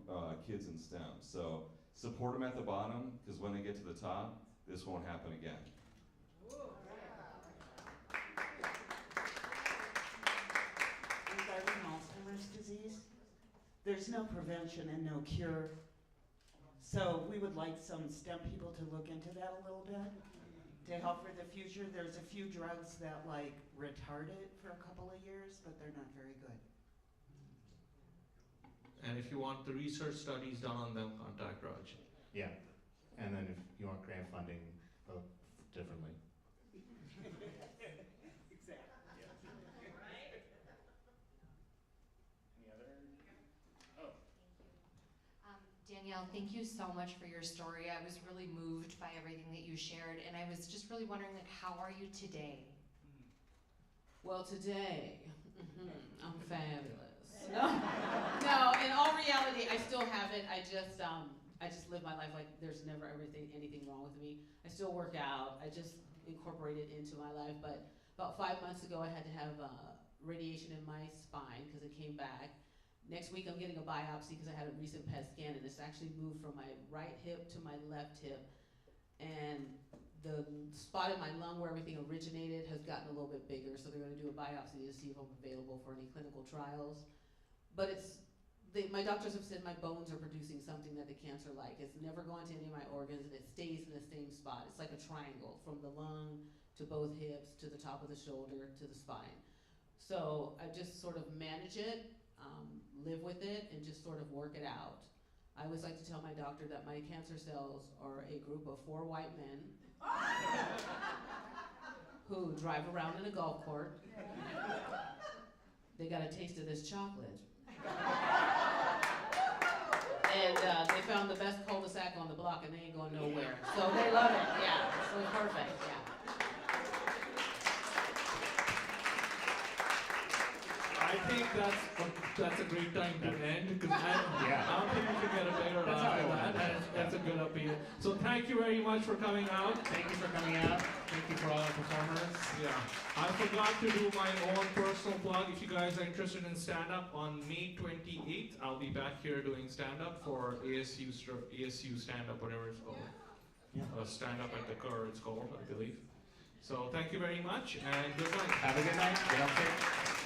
kids in STEM. So support them at the bottom, because when they get to the top, this won't happen again. Regarding Alzheimer's disease, there's no prevention and no cure. So we would like some STEM people to look into that a little bit to help for the future. There's a few drugs that like retard it for a couple of years, but they're not very good. And if you want the research studies done on them, contact Raj. Yeah. And then if you want grant funding, differently. Danielle, thank you so much for your story. I was really moved by everything that you shared, and I was just really wondering, like, how are you today? Well, today, I'm fabulous. No, in all reality, I still have it. I just live my life like there's never anything wrong with me. I still work out. I just incorporate it into my life. But about 5 months ago, I had to have radiation in my spine because it came back. Next week, I'm getting a biopsy because I had a recent PET scan, and it's actually moved from my right hip to my left hip. And the spot in my lung where everything originated has gotten a little bit bigger, so they're going to do a biopsy to see if I'm available for any clinical trials. But my doctors have said my bones are producing something that the cancer like. It's never gone to any of my organs, and it stays in the same spot. It's like a triangle from the lung to both hips to the top of the shoulder to the spine. So I just sort of manage it, live with it, and just sort of work it out. I always like to tell my doctor that my cancer cells are a group of 4 white men who drive around in a golf cart. They got a taste of this chocolate. And they found the best cul-de-sac on the block, and they ain't going nowhere. So they love it. Yeah, so it's perfect. Yeah. I think that's a great time to end because I don't think we can get a better That's how I than want that. it. That's a good appeal. So thank you very much for coming out. Thank you for coming out. Thank you for all our performers. Yeah, I forgot to do my own personal plug. If you guys are interested in stand-up, on May 28th, I'll be back here doing stand-up for ASU stand-up, whatever it's called. Stand-up at the Kerr, it's called, I believe. So thank you very much, and good night. Have a good night. Get up there.